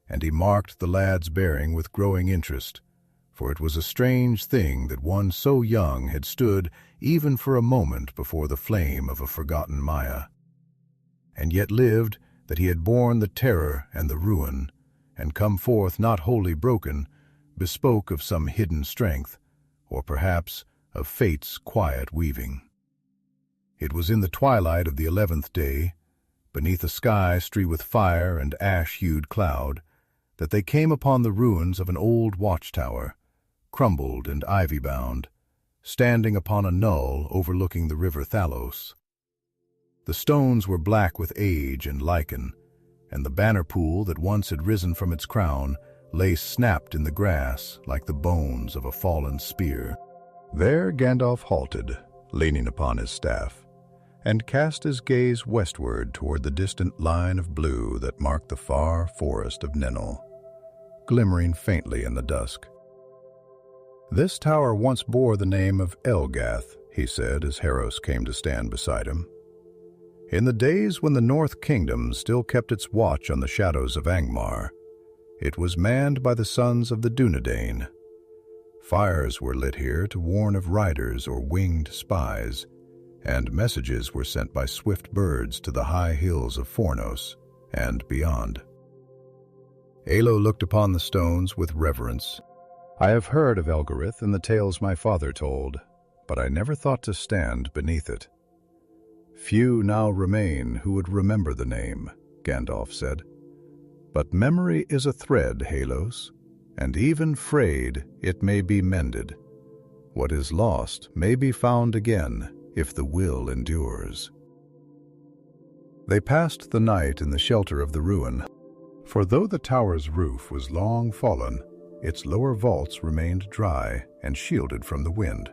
and he marked the lad's bearing with growing interest, for it was a strange thing that one so young had stood even for a moment before the flame of a forgotten Maya, and yet lived that he had borne the terror and the ruin, and come forth not wholly broken, bespoke of some hidden strength, or perhaps of fate's quiet weaving. It was in the twilight of the 11th day, beneath a sky streaked with fire and ash-hued cloud, that they came upon the ruins of an old watchtower, crumbled and ivy-bound, standing upon a knoll overlooking the river Halros. The stones were black with age and lichen, and the banner pool that once had risen from its crown lay snapped in the grass like the bones of a fallen spear. There Gandalf halted, leaning upon his staff, and cast his gaze westward toward the distant line of blue that marked the far forest of Nenel, glimmering faintly in the dusk. "This tower once bore the name of Elgath," he said as Halros came to stand beside him. "In the days when the North Kingdom still kept its watch on the shadows of Angmar, it was manned by the sons of the Dunedain. Fires were lit here to warn of riders or winged spies, and messages were sent by swift birds to the high hills of Fornos and beyond." Alo looked upon the stones with reverence. "I have heard of Elgarith and the tales my father told, but I never thought to stand beneath it." "Few now remain who would remember the name," Gandalf said. "But memory is a thread, Halros, and even frayed it may be mended. What is lost may be found again if the will endures." They passed the night in the shelter of the ruin, for though the tower's roof was long fallen, its lower vaults remained dry and shielded from the wind.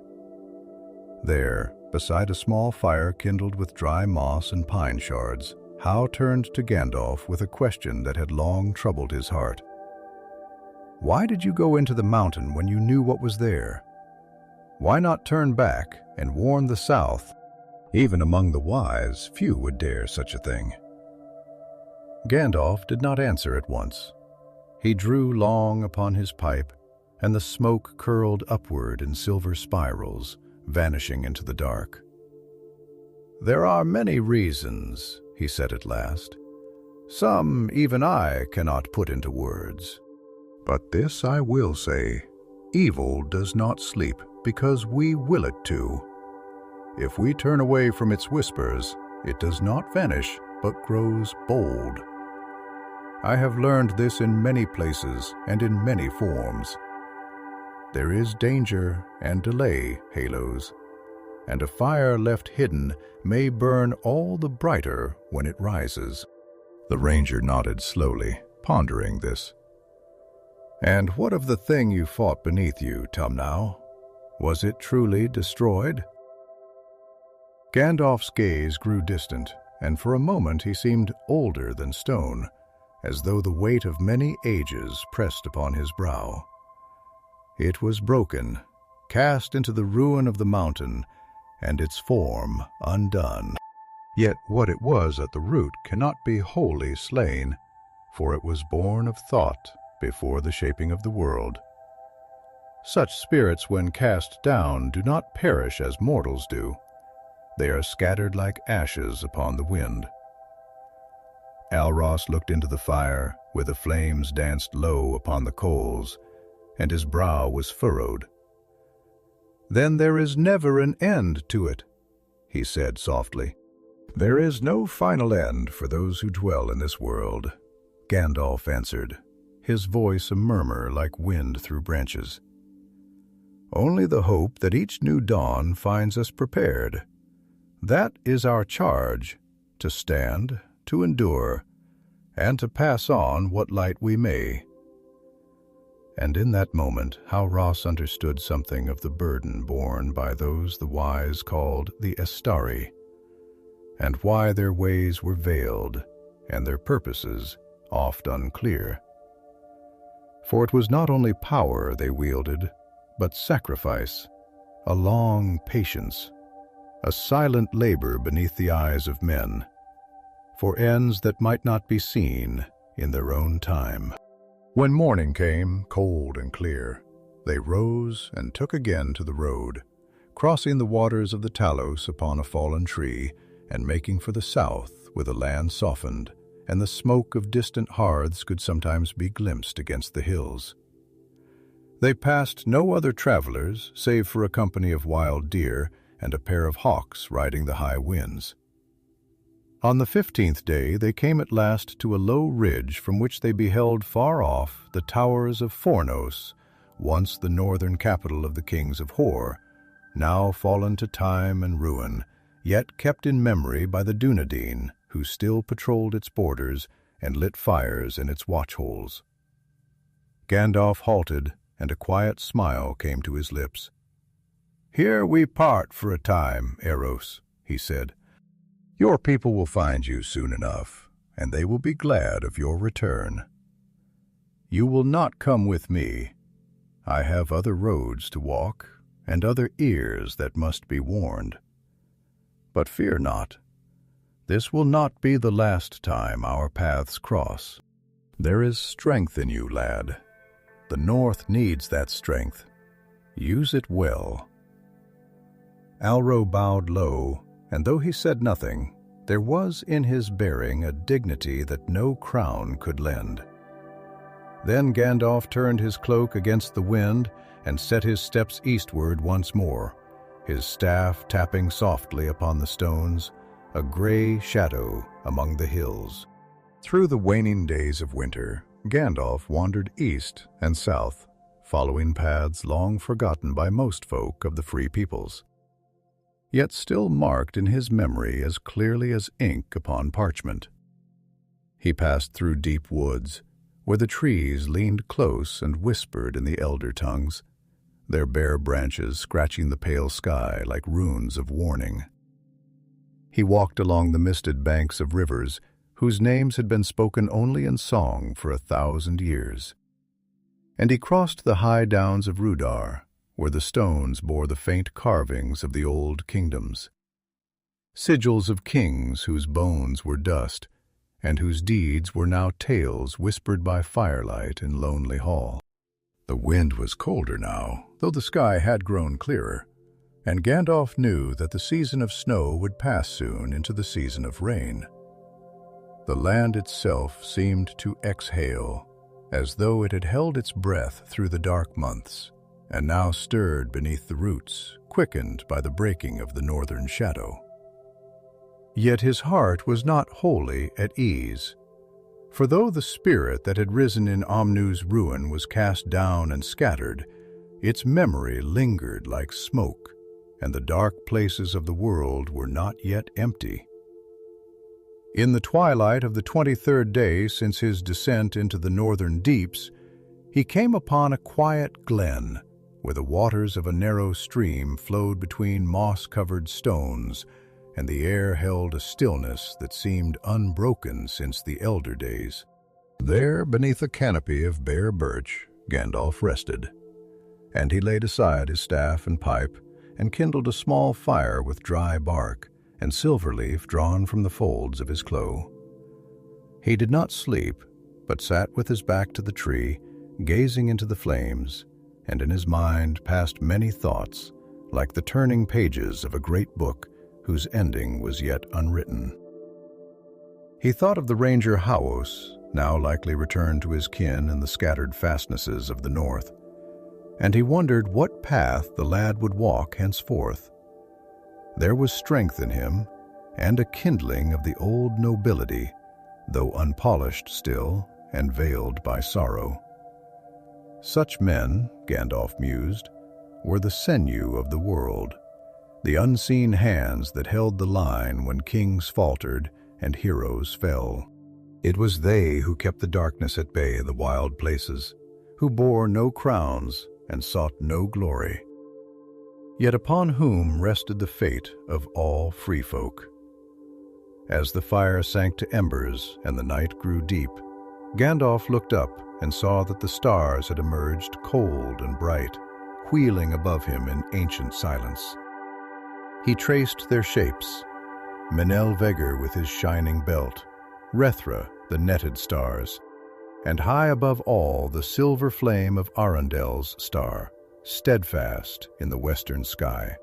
There, beside a small fire kindled with dry moss and pine shards, Hal turned to Gandalf with a question that had long troubled his heart. Why did you go into the mountain when you knew what was there? Why not turn back and warn the South? Even among the wise, few would dare such a thing. Gandalf did not answer at once. He drew long upon his pipe, and the smoke curled upward in silver spirals, vanishing into the dark. "There are many reasons," he said at last. "Some even I cannot put into words. But this I will say, evil does not sleep because we will it to. If we turn away from its whispers, it does not vanish, but grows bold. I have learned this in many places and in many forms. There is danger and delay, Halros, and a fire left hidden may burn all the brighter when it rises." The ranger nodded slowly, pondering this. "And what of the thing you fought beneath you, Utumno? Was it truly destroyed?" Gandalf's gaze grew distant, and for a moment he seemed older than stone, as though the weight of many ages pressed upon his brow. "It was broken, cast into the ruin of the mountain, and its form undone. Yet what it was at the root cannot be wholly slain, for it was born of thought before the shaping of the world. Such spirits, when cast down, do not perish as mortals do. They are scattered like ashes upon the wind." Halros looked into the fire, where the flames danced low upon the coals, and his brow was furrowed. "Then there is never an end to it," he said softly. "There is no final end for those who dwell in this world," Gandalf answered, his voice a murmur like wind through branches. "Only the hope that each new dawn finds us prepared. That is our charge, to stand, to endure, and to pass on what light we may." And in that moment, Halros understood something of the burden borne by those the wise called the Astari, and why their ways were veiled and their purposes oft unclear. For it was not only power they wielded, but sacrifice, a long patience, a silent labor beneath the eyes of men, for ends that might not be seen in their own time. When morning came, cold and clear, they rose and took again to the road, crossing the waters of the Talos upon a fallen tree, and making for the south, where the land softened, and the smoke of distant hearths could sometimes be glimpsed against the hills. They passed no other travelers, save for a company of wild deer and a pair of hawks riding the high winds. On the 15th day they came at last to a low ridge from which they beheld far off the towers of Fornos, once the northern capital of the kings of Hor, now fallen to time and ruin, yet kept in memory by the Dunedain, who still patrolled its borders and lit fires in its watchholes. Gandalf halted, and a quiet smile came to his lips. "Here we part for a time, Eros," he said. "Your people will find you soon enough, and they will be glad of your return. You will not come with me. I have other roads to walk, and other ears that must be warned. But fear not. This will not be the last time our paths cross. There is strength in you, lad. The North needs that strength. Use it well." Alro bowed low, and though he said nothing, there was in his bearing a dignity that no crown could lend. Then Gandalf turned his cloak against the wind and set his steps eastward once more, his staff tapping softly upon the stones, a gray shadow among the hills. Through the waning days of winter, Gandalf wandered east and south, following paths long forgotten by most folk of the free peoples, yet still marked in his memory as clearly as ink upon parchment. He passed through deep woods, where the trees leaned close and whispered in the elder tongues, their bare branches scratching the pale sky like runes of warning. He walked along the misted banks of rivers, whose names had been spoken only in song for 1,000 years. And he crossed the high downs of Rudar, where the stones bore the faint carvings of the old kingdoms, sigils of kings whose bones were dust, and whose deeds were now tales whispered by firelight in lonely hall. The wind was colder now, though the sky had grown clearer, and Gandalf knew that the season of snow would pass soon into the season of rain. The land itself seemed to exhale, as though it had held its breath through the dark months, and now stirred beneath the roots, quickened by the breaking of the northern shadow. Yet his heart was not wholly at ease, for though the spirit that had risen in Omnu's ruin was cast down and scattered, its memory lingered like smoke, and the dark places of the world were not yet empty. In the twilight of the 23rd day since his descent into the northern deeps, he came upon a quiet glen, where the waters of a narrow stream flowed between moss-covered stones, and the air held a stillness that seemed unbroken since the elder days. There, beneath a canopy of bare birch, Gandalf rested, and he laid aside his staff and pipe, and kindled a small fire with dry bark and silver leaf drawn from the folds of his cloak. He did not sleep, but sat with his back to the tree, gazing into the flames, and in his mind passed many thoughts, like the turning pages of a great book whose ending was yet unwritten. He thought of the ranger Halros, now likely returned to his kin in the scattered fastnesses of the north, and he wondered what path the lad would walk henceforth. There was strength in him, and a kindling of the old nobility, though unpolished still and veiled by sorrow. Such men, Gandalf mused, were the sinew of the world, the unseen hands that held the line when kings faltered and heroes fell. It was they who kept the darkness at bay in the wild places, who bore no crowns and sought no glory, yet upon whom rested the fate of all free folk. As the fire sank to embers and the night grew deep, Gandalf looked up and saw that the stars had emerged cold and bright, wheeling above him in ancient silence. He traced their shapes: Menel Vegar with his shining belt, Rethra, the netted stars, and high above all the silver flame of Arendel's star, steadfast in the western sky.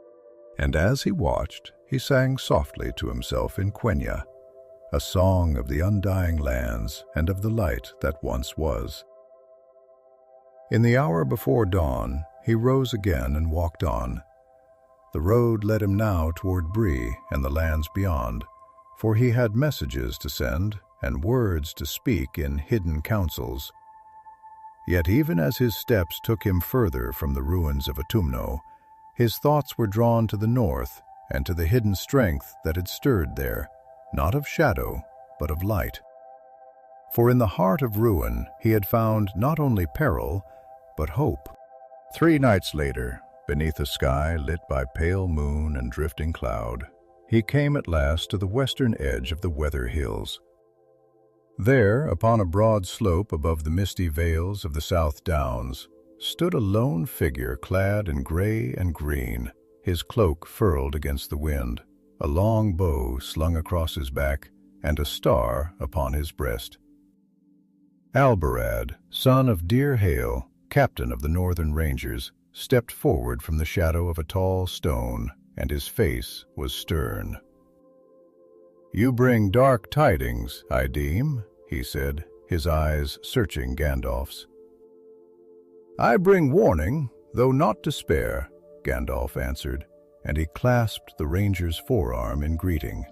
And as he watched, he sang softly to himself in Quenya, a song of the undying lands and of the light that once was. In the hour before dawn, he rose again and walked on. The road led him now toward Bree and the lands beyond, for he had messages to send and words to speak in hidden councils. Yet even as his steps took him further from the ruins of Utumno, his thoughts were drawn to the north and to the hidden strength that had stirred there, not of shadow, but of light. For in the heart of ruin he had found not only peril, but hope. 3 nights later, beneath a sky lit by pale moon and drifting cloud, he came at last to the western edge of the Weather Hills. There, upon a broad slope above the misty vales of the South Downs, stood a lone figure clad in gray and green, his cloak furled against the wind, a long bow slung across his back, and a star upon his breast. Alberad, son of Deer Hale, captain of the Northern Rangers, stepped forward from the shadow of a tall stone, and his face was stern. "You bring dark tidings, I deem," he said, his eyes searching Gandalf's. "I bring warning, though not despair," Gandalf answered, and he clasped the ranger's forearm in greeting.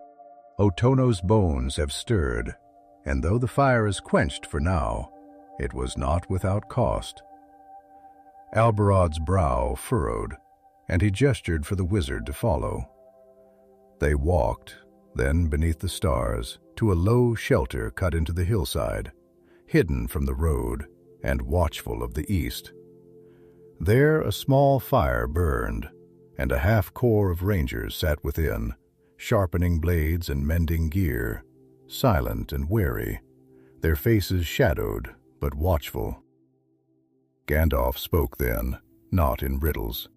"Utumno's bones have stirred, and though the fire is quenched for now, it was not without cost." Alberad's brow furrowed, and he gestured for the wizard to follow. They walked, then beneath the stars, to a low shelter cut into the hillside, hidden from the road and watchful of the east. There a small fire burned, and a half-corps of rangers sat within, sharpening blades and mending gear, silent and wary, their faces shadowed but watchful. Gandalf spoke then, not in riddles,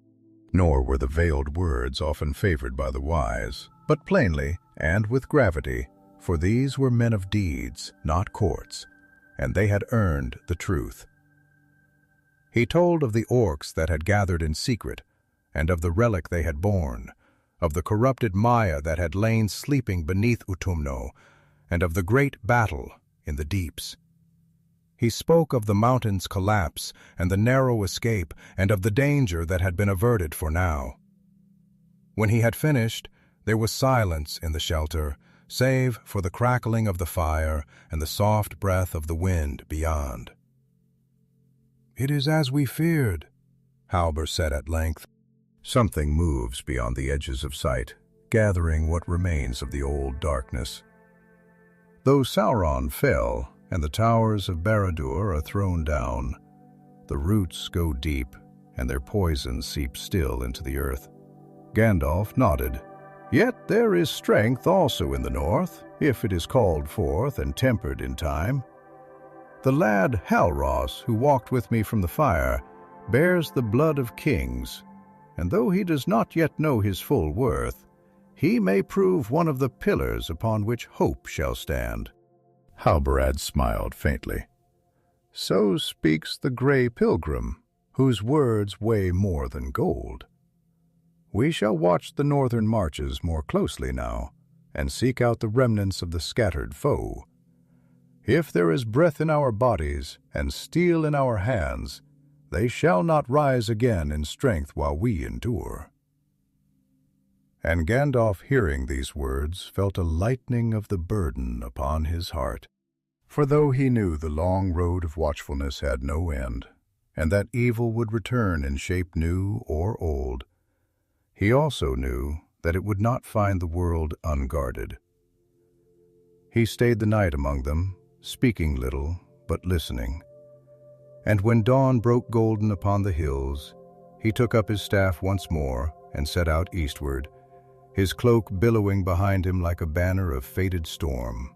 nor were the veiled words often favored by the wise, but plainly and with gravity, for these were men of deeds, not courts, and they had earned the truth. He told of the Orcs that had gathered in secret, and of the relic they had borne, of the corrupted Maya that had lain sleeping beneath Utumno, and of the great battle in the deeps. He spoke of the mountain's collapse and the narrow escape, and of the danger that had been averted for now. When he had finished, there was silence in the shelter, save for the crackling of the fire and the soft breath of the wind beyond. "It is as we feared," Halber said at length. "Something moves beyond the edges of sight, gathering what remains of the old darkness. Though Sauron fell, and the towers of Barad-dûr are thrown down, the roots go deep, and their poison seeps still into the earth." Gandalf nodded. "Yet there is strength also in the north, if it is called forth and tempered in time. The lad Halros, who walked with me from the fire, bears the blood of kings, and though he does not yet know his full worth, he may prove one of the pillars upon which hope shall stand." Halbarad smiled faintly. "So speaks the grey pilgrim, whose words weigh more than gold. We shall watch the northern marches more closely now, and seek out the remnants of the scattered foe. If there is breath in our bodies and steel in our hands, they shall not rise again in strength while we endure." And Gandalf, hearing these words, felt a lightening of the burden upon his heart. For though he knew the long road of watchfulness had no end, and that evil would return in shape new or old, he also knew that it would not find the world unguarded. He stayed the night among them, speaking little, but listening. And when dawn broke golden upon the hills, he took up his staff once more and set out eastward, his cloak billowing behind him like a banner of fated storm.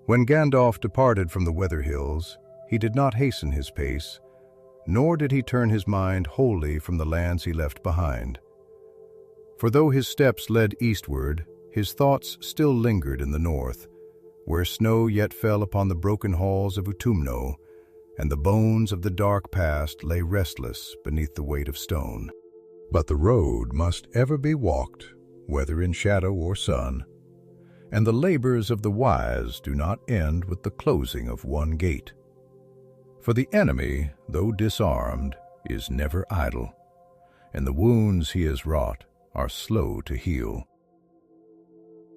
When Gandalf departed from the Weather Hills, he did not hasten his pace, nor did he turn his mind wholly from the lands he left behind. For though his steps led eastward, his thoughts still lingered in the north, where snow yet fell upon the broken halls of Utumno, and the bones of the dark past lay restless beneath the weight of stone. But the road must ever be walked, whether in shadow or sun, and the labors of the wise do not end with the closing of one gate. For the enemy, though disarmed, is never idle, and the wounds he has wrought are slow to heal.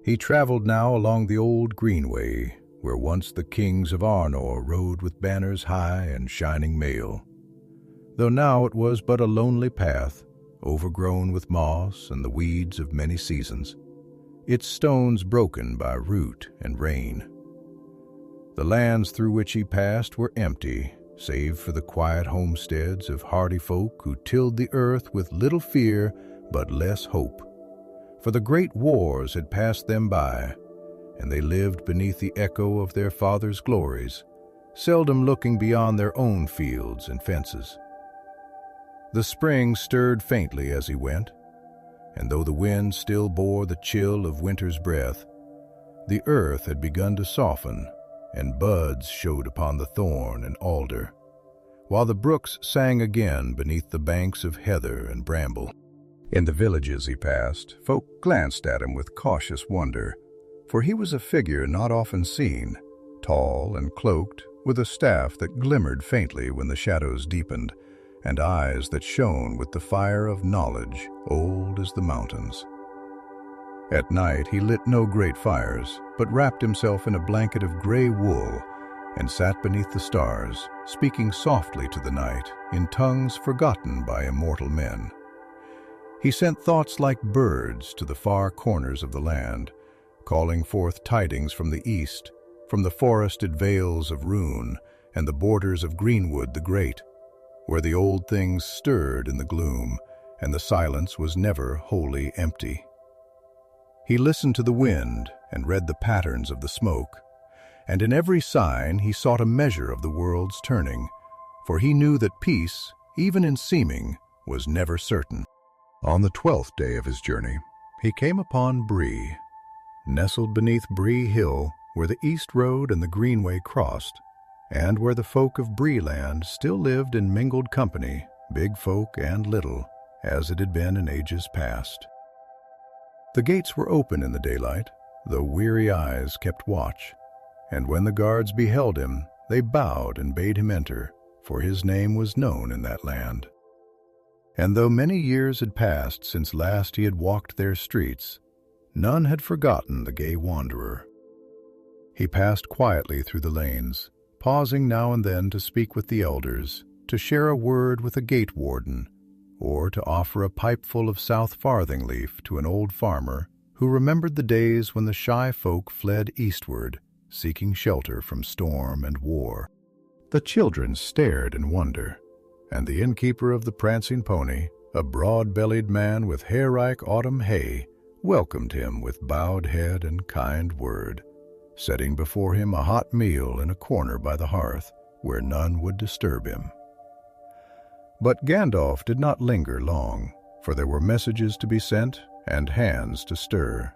He traveled now along the old greenway, where once the kings of Arnor rode with banners high and shining mail, though now it was but a lonely path, overgrown with moss and the weeds of many seasons, its stones broken by root and rain. The lands through which he passed were empty, save for the quiet homesteads of hardy folk who tilled the earth with little fear but less hope. For the great wars had passed them by, and they lived beneath the echo of their fathers' glories, seldom looking beyond their own fields and fences. The spring stirred faintly as he went, and though the wind still bore the chill of winter's breath, the earth had begun to soften, and buds showed upon the thorn and alder, while the brooks sang again beneath the banks of heather and bramble. In the villages he passed, folk glanced at him with cautious wonder, for he was a figure not often seen, tall and cloaked, with a staff that glimmered faintly when the shadows deepened, and eyes that shone with the fire of knowledge old as the mountains. At night he lit no great fires, but wrapped himself in a blanket of gray wool and sat beneath the stars, speaking softly to the night in tongues forgotten by immortal men. He sent thoughts like birds to the far corners of the land, calling forth tidings from the east, from the forested vales of Rhûn and the borders of Greenwood the Great, where the old things stirred in the gloom, and the silence was never wholly empty. He listened to the wind and read the patterns of the smoke, and in every sign he sought a measure of the world's turning, for he knew that peace, even in seeming, was never certain. On the 12th day of his journey, he came upon Bree. Nestled beneath Bree Hill, where the East Road and the Greenway crossed, and where the folk of Breeland still lived in mingled company, big folk and little, as it had been in ages past. The gates were open in the daylight, though weary eyes kept watch, and when the guards beheld him, they bowed and bade him enter, for his name was known in that land. And though many years had passed since last he had walked their streets, none had forgotten the gay wanderer. He passed quietly through the lanes, pausing now and then to speak with the elders, to share a word with a gate warden, or to offer a pipeful of South Farthing leaf to an old farmer who remembered the days when the shy folk fled eastward, seeking shelter from storm and war. The children stared in wonder, and the innkeeper of the prancing pony, a broad-bellied man with hair-like autumn hay, welcomed him with bowed head and kind word, setting before him a hot meal in a corner by the hearth where none would disturb him. But Gandalf did not linger long, for there were messages to be sent and hands to stir.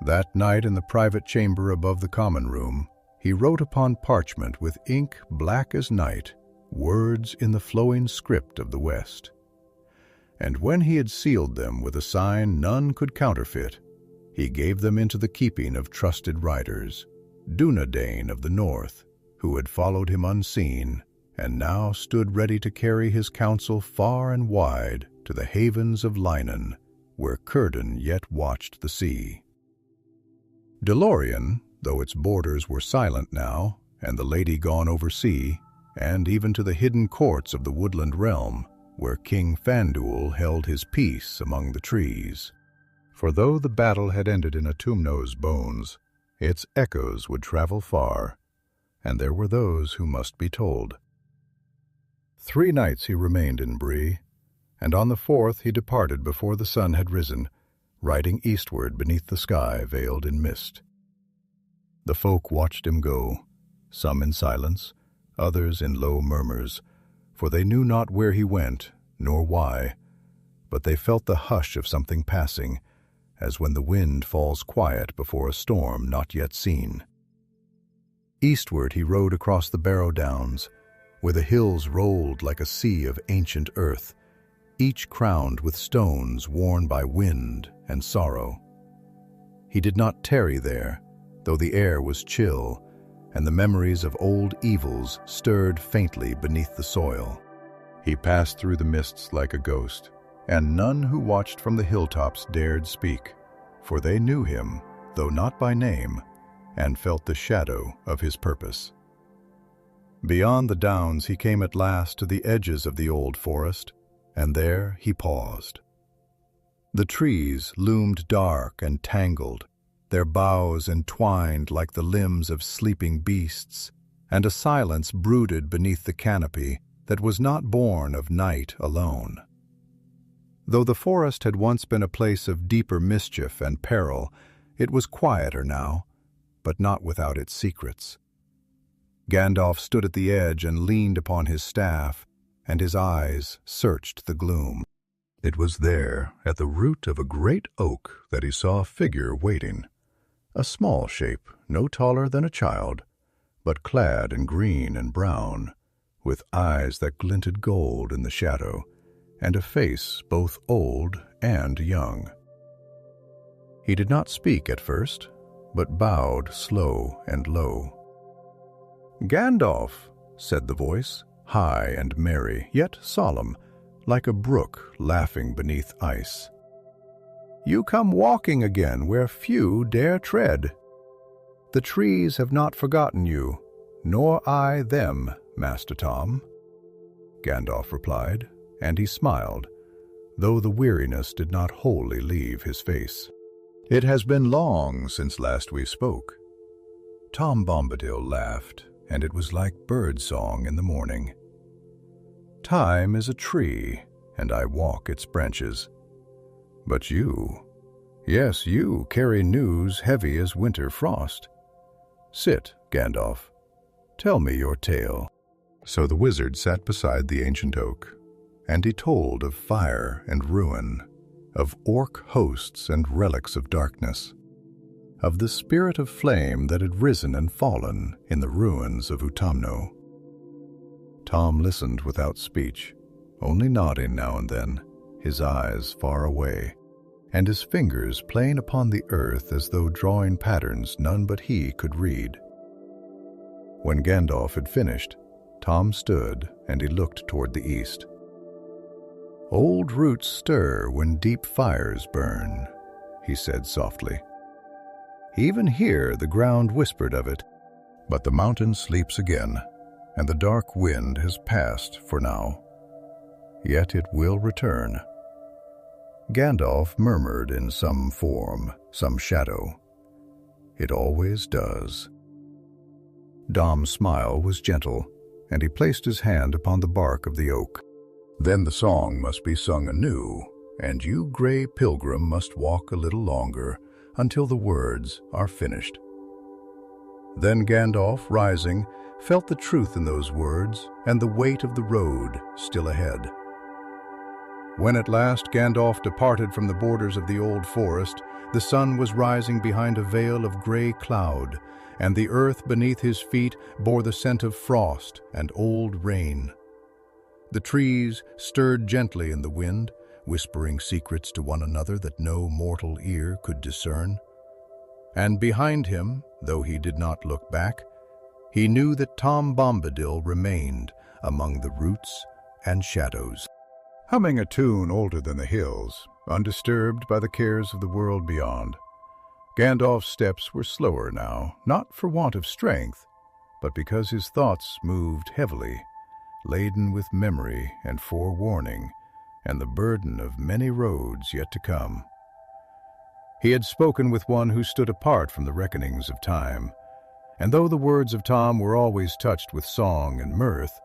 That night in the private chamber above the common room, he wrote upon parchment with ink black as night words in the flowing script of the West. And when he had sealed them with a sign none could counterfeit, he gave them into the keeping of trusted riders, Dunedain of the North, who had followed him unseen, and now stood ready to carry his counsel far and wide to the havens of Linen, where Círdan yet watched the sea. Delorian, though its borders were silent now, and the lady gone oversea, and even to the hidden courts of the woodland realm, where King Thranduil held his peace among the trees. For though the battle had ended in Utumno's bones, its echoes would travel far, and there were those who must be told. 3 nights he remained in Bree, and on the 4th he departed before the sun had risen, riding eastward beneath the sky veiled in mist. The folk watched him go, some in silence, others in low murmurs, for they knew not where he went, nor why, but they felt the hush of something passing, as when the wind falls quiet before a storm not yet seen. Eastward he rode across the Barrow Downs, where the hills rolled like a sea of ancient earth, each crowned with stones worn by wind and sorrow. He did not tarry there, though the air was chill, and the memories of old evils stirred faintly beneath the soil. He passed through the mists like a ghost, and none who watched from the hilltops dared speak, for they knew him, though not by name, and felt the shadow of his purpose. Beyond the downs he came at last to the edges of the old forest, and there he paused. The trees loomed dark and tangled, their boughs entwined like the limbs of sleeping beasts, and a silence brooded beneath the canopy that was not born of night alone. Though the forest had once been a place of deeper mischief and peril, it was quieter now, but not without its secrets. Gandalf stood at the edge and leaned upon his staff, and his eyes searched the gloom. It was there, at the root of a great oak, that he saw a figure waiting, a small shape, no taller than a child, but clad in green and brown, with eyes that glinted gold in the shadow, and a face both old and young. He did not speak at first, but bowed slow and low. "Gandalf," said the voice, high and merry, yet solemn, like a brook laughing beneath ice. "You come walking again where few dare tread. The trees have not forgotten you, nor I them, Master Tom." Gandalf replied, and he smiled, though the weariness did not wholly leave his face. "It has been long since last we spoke." Tom Bombadil laughed, and it was like bird-song in the morning. "Time is a tree, and I walk its branches. But you, Yes, you carry news heavy as winter frost. Sit, Gandalf. Tell me your tale." So the wizard sat beside the ancient oak, and he told of fire and ruin, of orc hosts and relics of darkness, of the spirit of flame that had risen and fallen in the ruins of Utumno. Tom listened without speech, only nodding now and then, his eyes far away, and his fingers playing upon the earth as though drawing patterns none but he could read. When Gandalf had finished, Tom stood and he looked toward the east. "Old roots stir when deep fires burn," he said softly. "Even here the ground whispered of it, but the mountain sleeps again, and the dark wind has passed for now. Yet it will return." Gandalf murmured in some form, some shadow, "It always does." Dom's smile was gentle, and he placed his hand upon the bark of the oak. "Then the song must be sung anew, and you, gray pilgrim, must walk a little longer until the words are finished." Then Gandalf, rising, felt the truth in those words and the weight of the road still ahead. When at last Gandalf departed from the borders of the old forest, the sun was rising behind a veil of gray cloud, and the earth beneath his feet bore the scent of frost and old rain. The trees stirred gently in the wind, whispering secrets to one another that no mortal ear could discern. And behind him, though he did not look back, he knew that Tom Bombadil remained among the roots and shadows, humming a tune older than the hills, undisturbed by the cares of the world beyond. Gandalf's steps were slower now, not for want of strength, but because his thoughts moved heavily, laden with memory and forewarning, and the burden of many roads yet to come. He had spoken with one who stood apart from the reckonings of time, and though the words of Tom were always touched with song and mirth,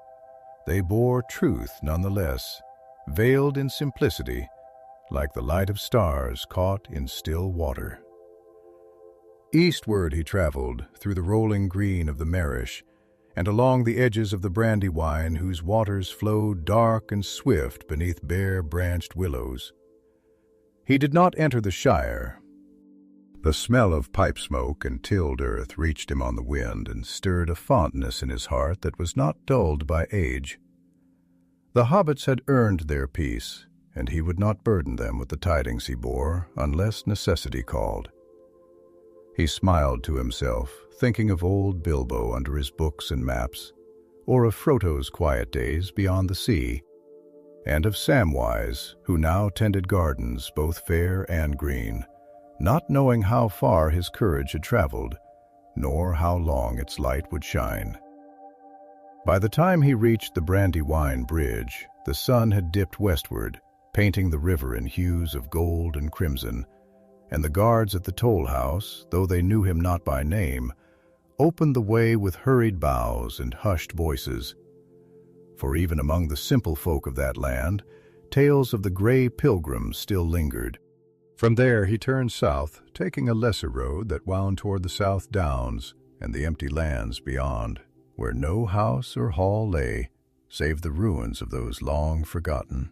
they bore truth nonetheless, veiled in simplicity, like the light of stars caught in still water. Eastward he traveled, through the rolling green of the marish, and along the edges of the Brandywine, whose waters flowed dark and swift beneath bare-branched willows. He did not enter the Shire. The smell of pipe smoke and tilled earth reached him on the wind and stirred a fondness in his heart that was not dulled by age. The hobbits had earned their peace, and he would not burden them with the tidings he bore, unless necessity called. He smiled to himself, thinking of old Bilbo under his books and maps, or of Frodo's quiet days beyond the sea, and of Samwise, who now tended gardens both fair and green, not knowing how far his courage had traveled, nor how long its light would shine. By the time he reached the Brandywine Bridge, the sun had dipped westward, painting the river in hues of gold and crimson, and the guards at the toll house, though they knew him not by name, opened the way with hurried bows and hushed voices. For even among the simple folk of that land, tales of the gray pilgrims still lingered. From there he turned south, taking a lesser road that wound toward the South Downs and the empty lands beyond, where no house or hall lay, save the ruins of those long forgotten.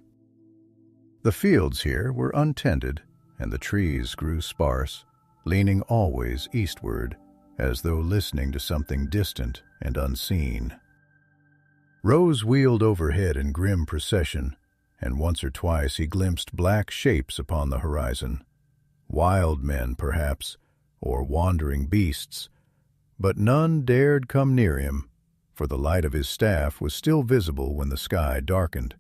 The fields here were untended, and the trees grew sparse, leaning always eastward, as though listening to something distant and unseen. Rows wheeled overhead in grim procession, and once or twice he glimpsed black shapes upon the horizon. Wild men, perhaps, or wandering beasts, but none dared come near him, for the light of his staff was still visible when the sky darkened,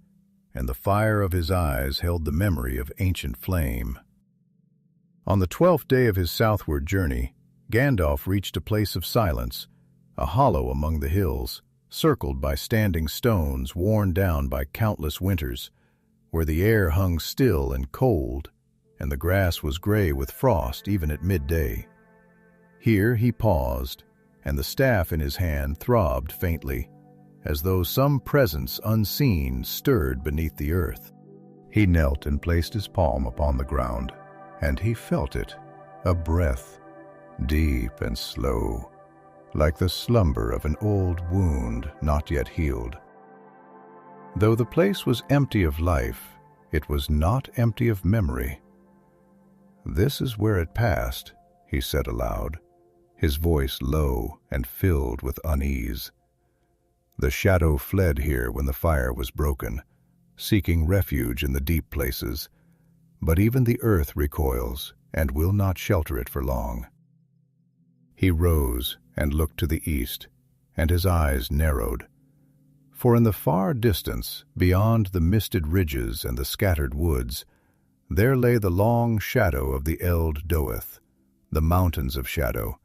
and the fire of his eyes held the memory of ancient flame. On the 12th day of his southward journey, Gandalf reached a place of silence, a hollow among the hills, circled by standing stones worn down by countless winters, where the air hung still and cold, and the grass was gray with frost even at midday. Here he paused, and the staff in his hand throbbed faintly, as though some presence unseen stirred beneath the earth. He knelt and placed his palm upon the ground, and he felt it, a breath, deep and slow, like the slumber of an old wound not yet healed. Though the place was empty of life, it was not empty of memory. "This is where it passed," he said aloud, his voice low and filled with unease. "The shadow fled here when the fire was broken, seeking refuge in the deep places, but even the earth recoils and will not shelter it for long." He rose and looked to the east, and his eyes narrowed. For in the far distance, beyond the misted ridges and the scattered woods, there lay the long shadow of the Eld Doeth, the mountains of shadow,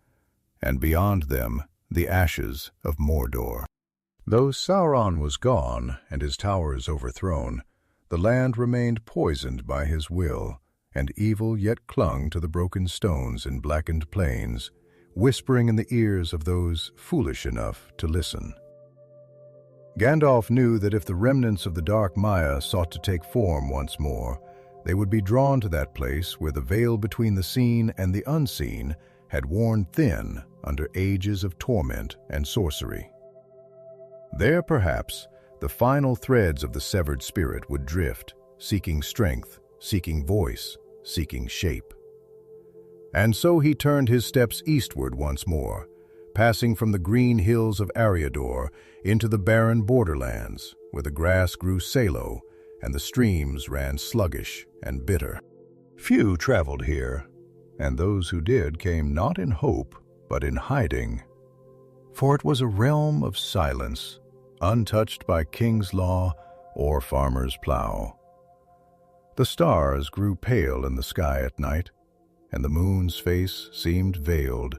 and beyond them the ashes of Mordor. Though Sauron was gone and his towers overthrown, the land remained poisoned by his will, and evil yet clung to the broken stones in blackened plains, whispering in the ears of those foolish enough to listen. Gandalf knew that if the remnants of the Dark Maya sought to take form once more, they would be drawn to that place where the veil between the seen and the unseen had worn thin under ages of torment and sorcery. There, perhaps, the final threads of the severed spirit would drift, seeking strength, seeking voice, seeking shape. And so he turned his steps eastward once more, passing from the green hills of Ariador into the barren borderlands, where the grass grew sallow and the streams ran sluggish and bitter. Few traveled here, and those who did came not in hope, but in hiding. For it was a realm of silence, untouched by king's law or farmer's plow. The stars grew pale in the sky at night, and the moon's face seemed veiled,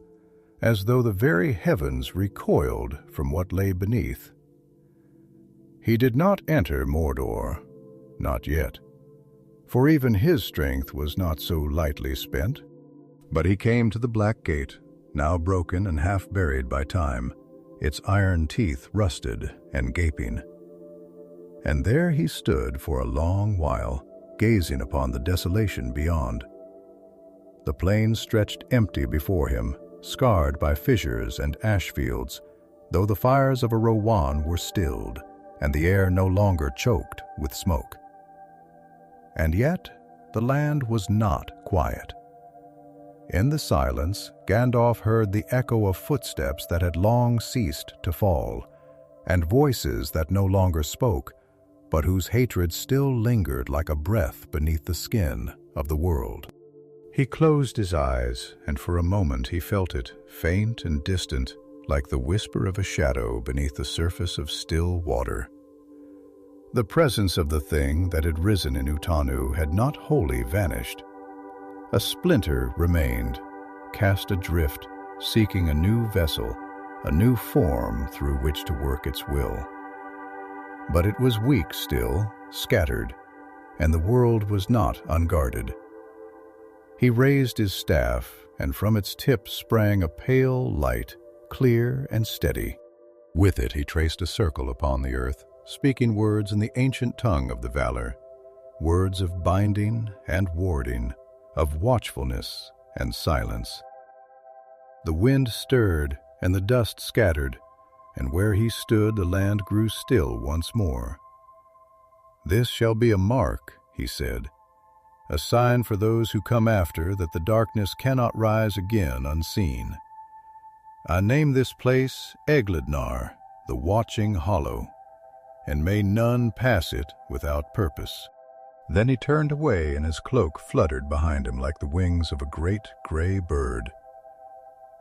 as though the very heavens recoiled from what lay beneath. He did not enter Mordor, not yet, for even his strength was not so lightly spent. But he came to the Black Gate, now broken and half buried by time, its iron teeth rusted and gaping. And there he stood for a long while, gazing upon the desolation beyond. The plain stretched empty before him, scarred by fissures and ash fields, though the fires of a Rowan were stilled, and the air no longer choked with smoke. And yet the land was not quiet. In the silence, Gandalf heard the echo of footsteps that had long ceased to fall, and voices that no longer spoke, but whose hatred still lingered like a breath beneath the skin of the world. He closed his eyes, and for a moment he felt it, faint and distant, like the whisper of a shadow beneath the surface of still water. The presence of the thing that had risen in Utumno had not wholly vanished. A splinter remained, cast adrift, seeking a new vessel, a new form through which to work its will. But it was weak still, scattered, and the world was not unguarded. He raised his staff, and from its tip sprang a pale light, clear and steady. With it he traced a circle upon the earth, speaking words in the ancient tongue of the Valar, words of binding and warding, of watchfulness and silence. The wind stirred, and the dust scattered, and where he stood the land grew still once more. "This shall be a mark," he said, "a sign for those who come after that the darkness cannot rise again unseen. I name this place Egladnar, the Watching Hollow, and may none pass it without purpose." Then he turned away, and his cloak fluttered behind him like the wings of a great gray bird.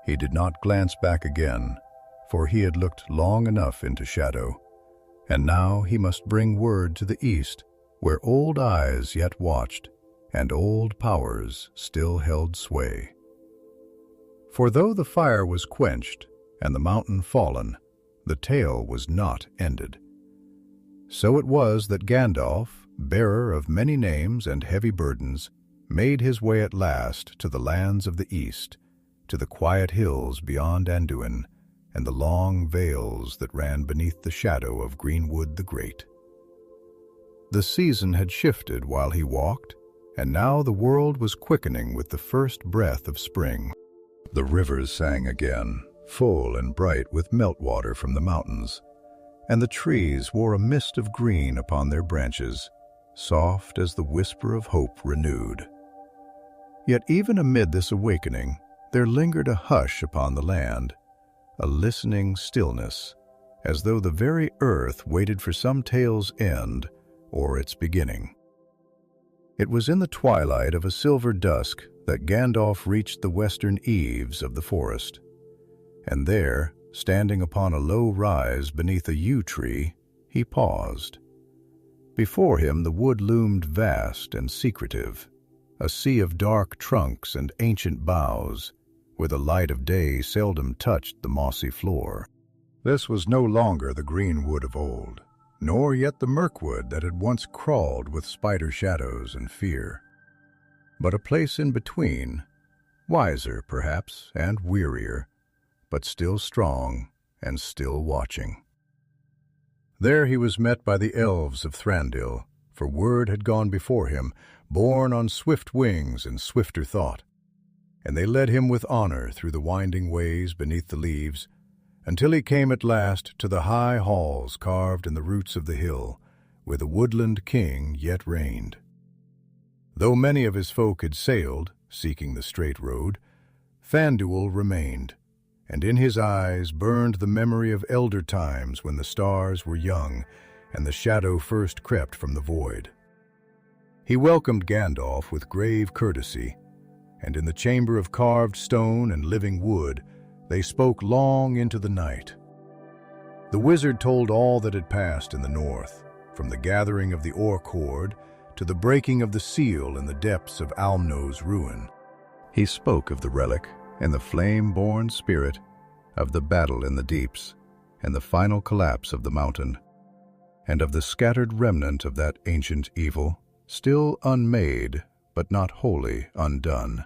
He did not glance back again, for he had looked long enough into shadow, and now he must bring word to the east, where old eyes yet watched, and old powers still held sway. For though the fire was quenched and the mountain fallen, the tale was not ended. So it was that Gandalf, bearer of many names and heavy burdens, made his way at last to the lands of the east, to the quiet hills beyond Anduin, and the long vales that ran beneath the shadow of Greenwood the Great. The season had shifted while he walked, and now the world was quickening with the first breath of spring. The rivers sang again, full and bright with meltwater from the mountains, and the trees wore a mist of green upon their branches, soft as the whisper of hope renewed. Yet even amid this awakening, there lingered a hush upon the land, a listening stillness, as though the very earth waited for some tale's end or its beginning. It was in the twilight of a silver dusk that Gandalf reached the western eaves of the forest, and there, standing upon a low rise beneath a yew tree, he paused. Before him the wood loomed vast and secretive, a sea of dark trunks and ancient boughs, where the light of day seldom touched the mossy floor. This was no longer the green wood of old, nor yet the mirkwood that had once crawled with spider shadows and fear, but a place in between, wiser perhaps and wearier, but still strong and still watching. There he was met by the elves of Thranduil, for word had gone before him, borne on swift wings and swifter thought, and they led him with honor through the winding ways beneath the leaves, until he came at last to the high halls carved in the roots of the hill, where the woodland king yet reigned. Though many of his folk had sailed, seeking the straight road, Thranduil remained, and in his eyes burned the memory of elder times when the stars were young and the shadow first crept from the void. He welcomed Gandalf with grave courtesy, and in the chamber of carved stone and living wood they spoke long into the night. The wizard told all that had passed in the north, from the gathering of the Orc horde to the breaking of the seal in the depths of Utumno's ruin. He spoke of the relic and the flame-born spirit, of the battle in the deeps and the final collapse of the mountain, and of the scattered remnant of that ancient evil, still unmade but not wholly undone.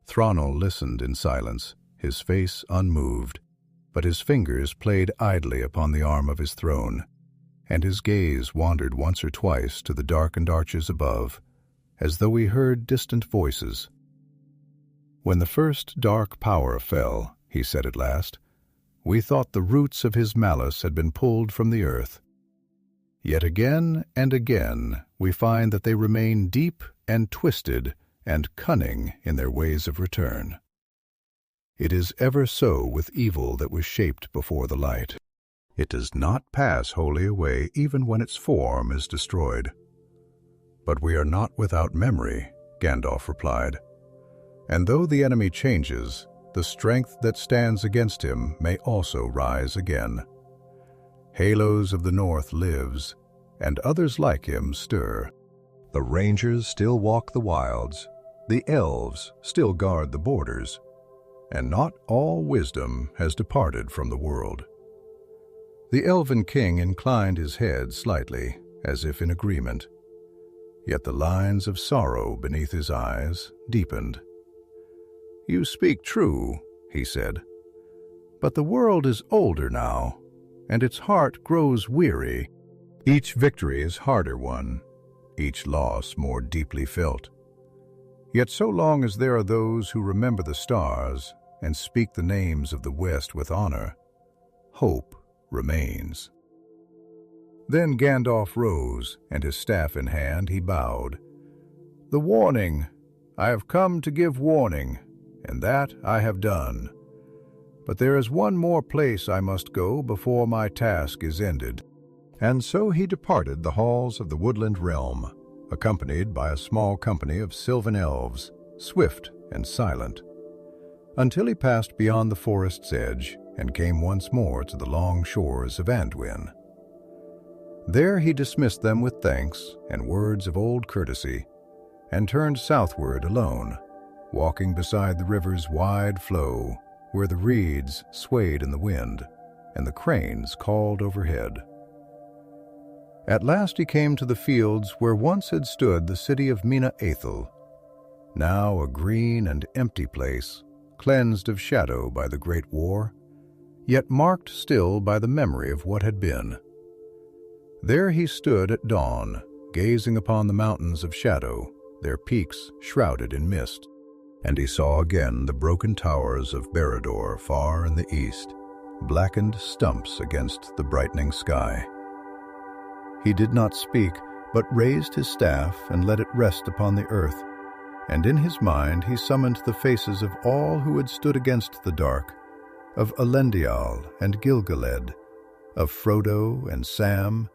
Thranduil listened in silence, his face unmoved, but his fingers played idly upon the arm of his throne, and his gaze wandered once or twice to the darkened arches above, as though he heard distant voices. When the first dark power fell, he said at last, we thought the roots of his malice had been pulled from the earth. Yet again and again we find that they remain deep and twisted and cunning in their ways of return. It is ever so with evil that was shaped before the light. It does not pass wholly away even when its form is destroyed. But we are not without memory, Gandalf replied. And though the enemy changes, the strength that stands against him may also rise again. Halros of the North lives, and others like him stir. The rangers still walk the wilds, the elves still guard the borders, and not all wisdom has departed from the world. The elven king inclined his head slightly, as if in agreement, yet the lines of sorrow beneath his eyes deepened. You speak true, he said, but the world is older now, and its heart grows weary. Each victory is harder won, each loss more deeply felt. Yet so long as there are those who remember the stars and speak the names of the West with honor, hope remains. Then Gandalf rose, and his staff in hand he bowed. The warning! I have come to give warning, and that I have done. But there is one more place I must go before my task is ended. And so he departed the halls of the woodland realm, accompanied by a small company of sylvan elves, swift and silent, until he passed beyond the forest's edge and came once more to the long shores of Anduin. There he dismissed them with thanks and words of old courtesy, and turned southward alone, walking beside the river's wide flow, where the reeds swayed in the wind and the cranes called overhead. At last he came to the fields where once had stood the city of Mina Athel, now a green and empty place, cleansed of shadow by the great war, yet marked still by the memory of what had been. There he stood at dawn, gazing upon the mountains of shadow, their peaks shrouded in mist. And he saw again the broken towers of Barad-dûr far in the east, blackened stumps against the brightening sky. He did not speak, but raised his staff and let it rest upon the earth, and in his mind he summoned the faces of all who had stood against the dark, of Elendil and Gil-galad, of Frodo and Sam,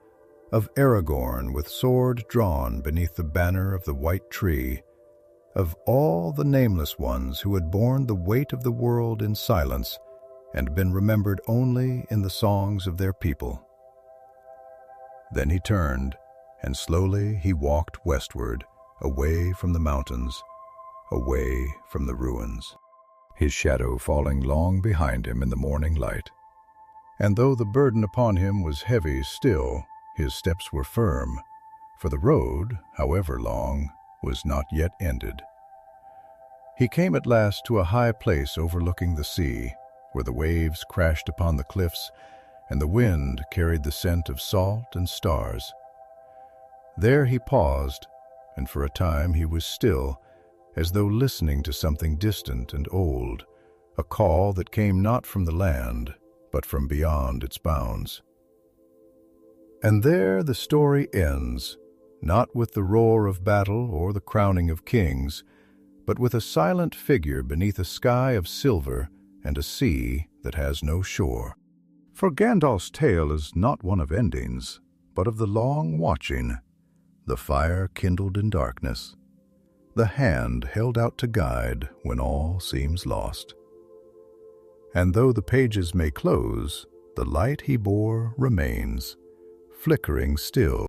of Aragorn with sword drawn beneath the banner of the white tree, of all the nameless ones who had borne the weight of the world in silence and been remembered only in the songs of their people. Then he turned, and slowly he walked westward, away from the mountains, away from the ruins, his shadow falling long behind him in the morning light. And though the burden upon him was heavy still, his steps were firm, for the road, however long, was not yet ended. He came at last to a high place overlooking the sea, where the waves crashed upon the cliffs, and the wind carried the scent of salt and stars. There he paused, and for a time he was still, as though listening to something distant and old, a call that came not from the land, but from beyond its bounds. And there the story ends, not with the roar of battle or the crowning of kings, but with a silent figure beneath a sky of silver and a sea that has no shore. For Gandalf's tale is not one of endings, but of the long watching, the fire kindled in darkness, the hand held out to guide when all seems lost. And though the pages may close, the light he bore remains, flickering still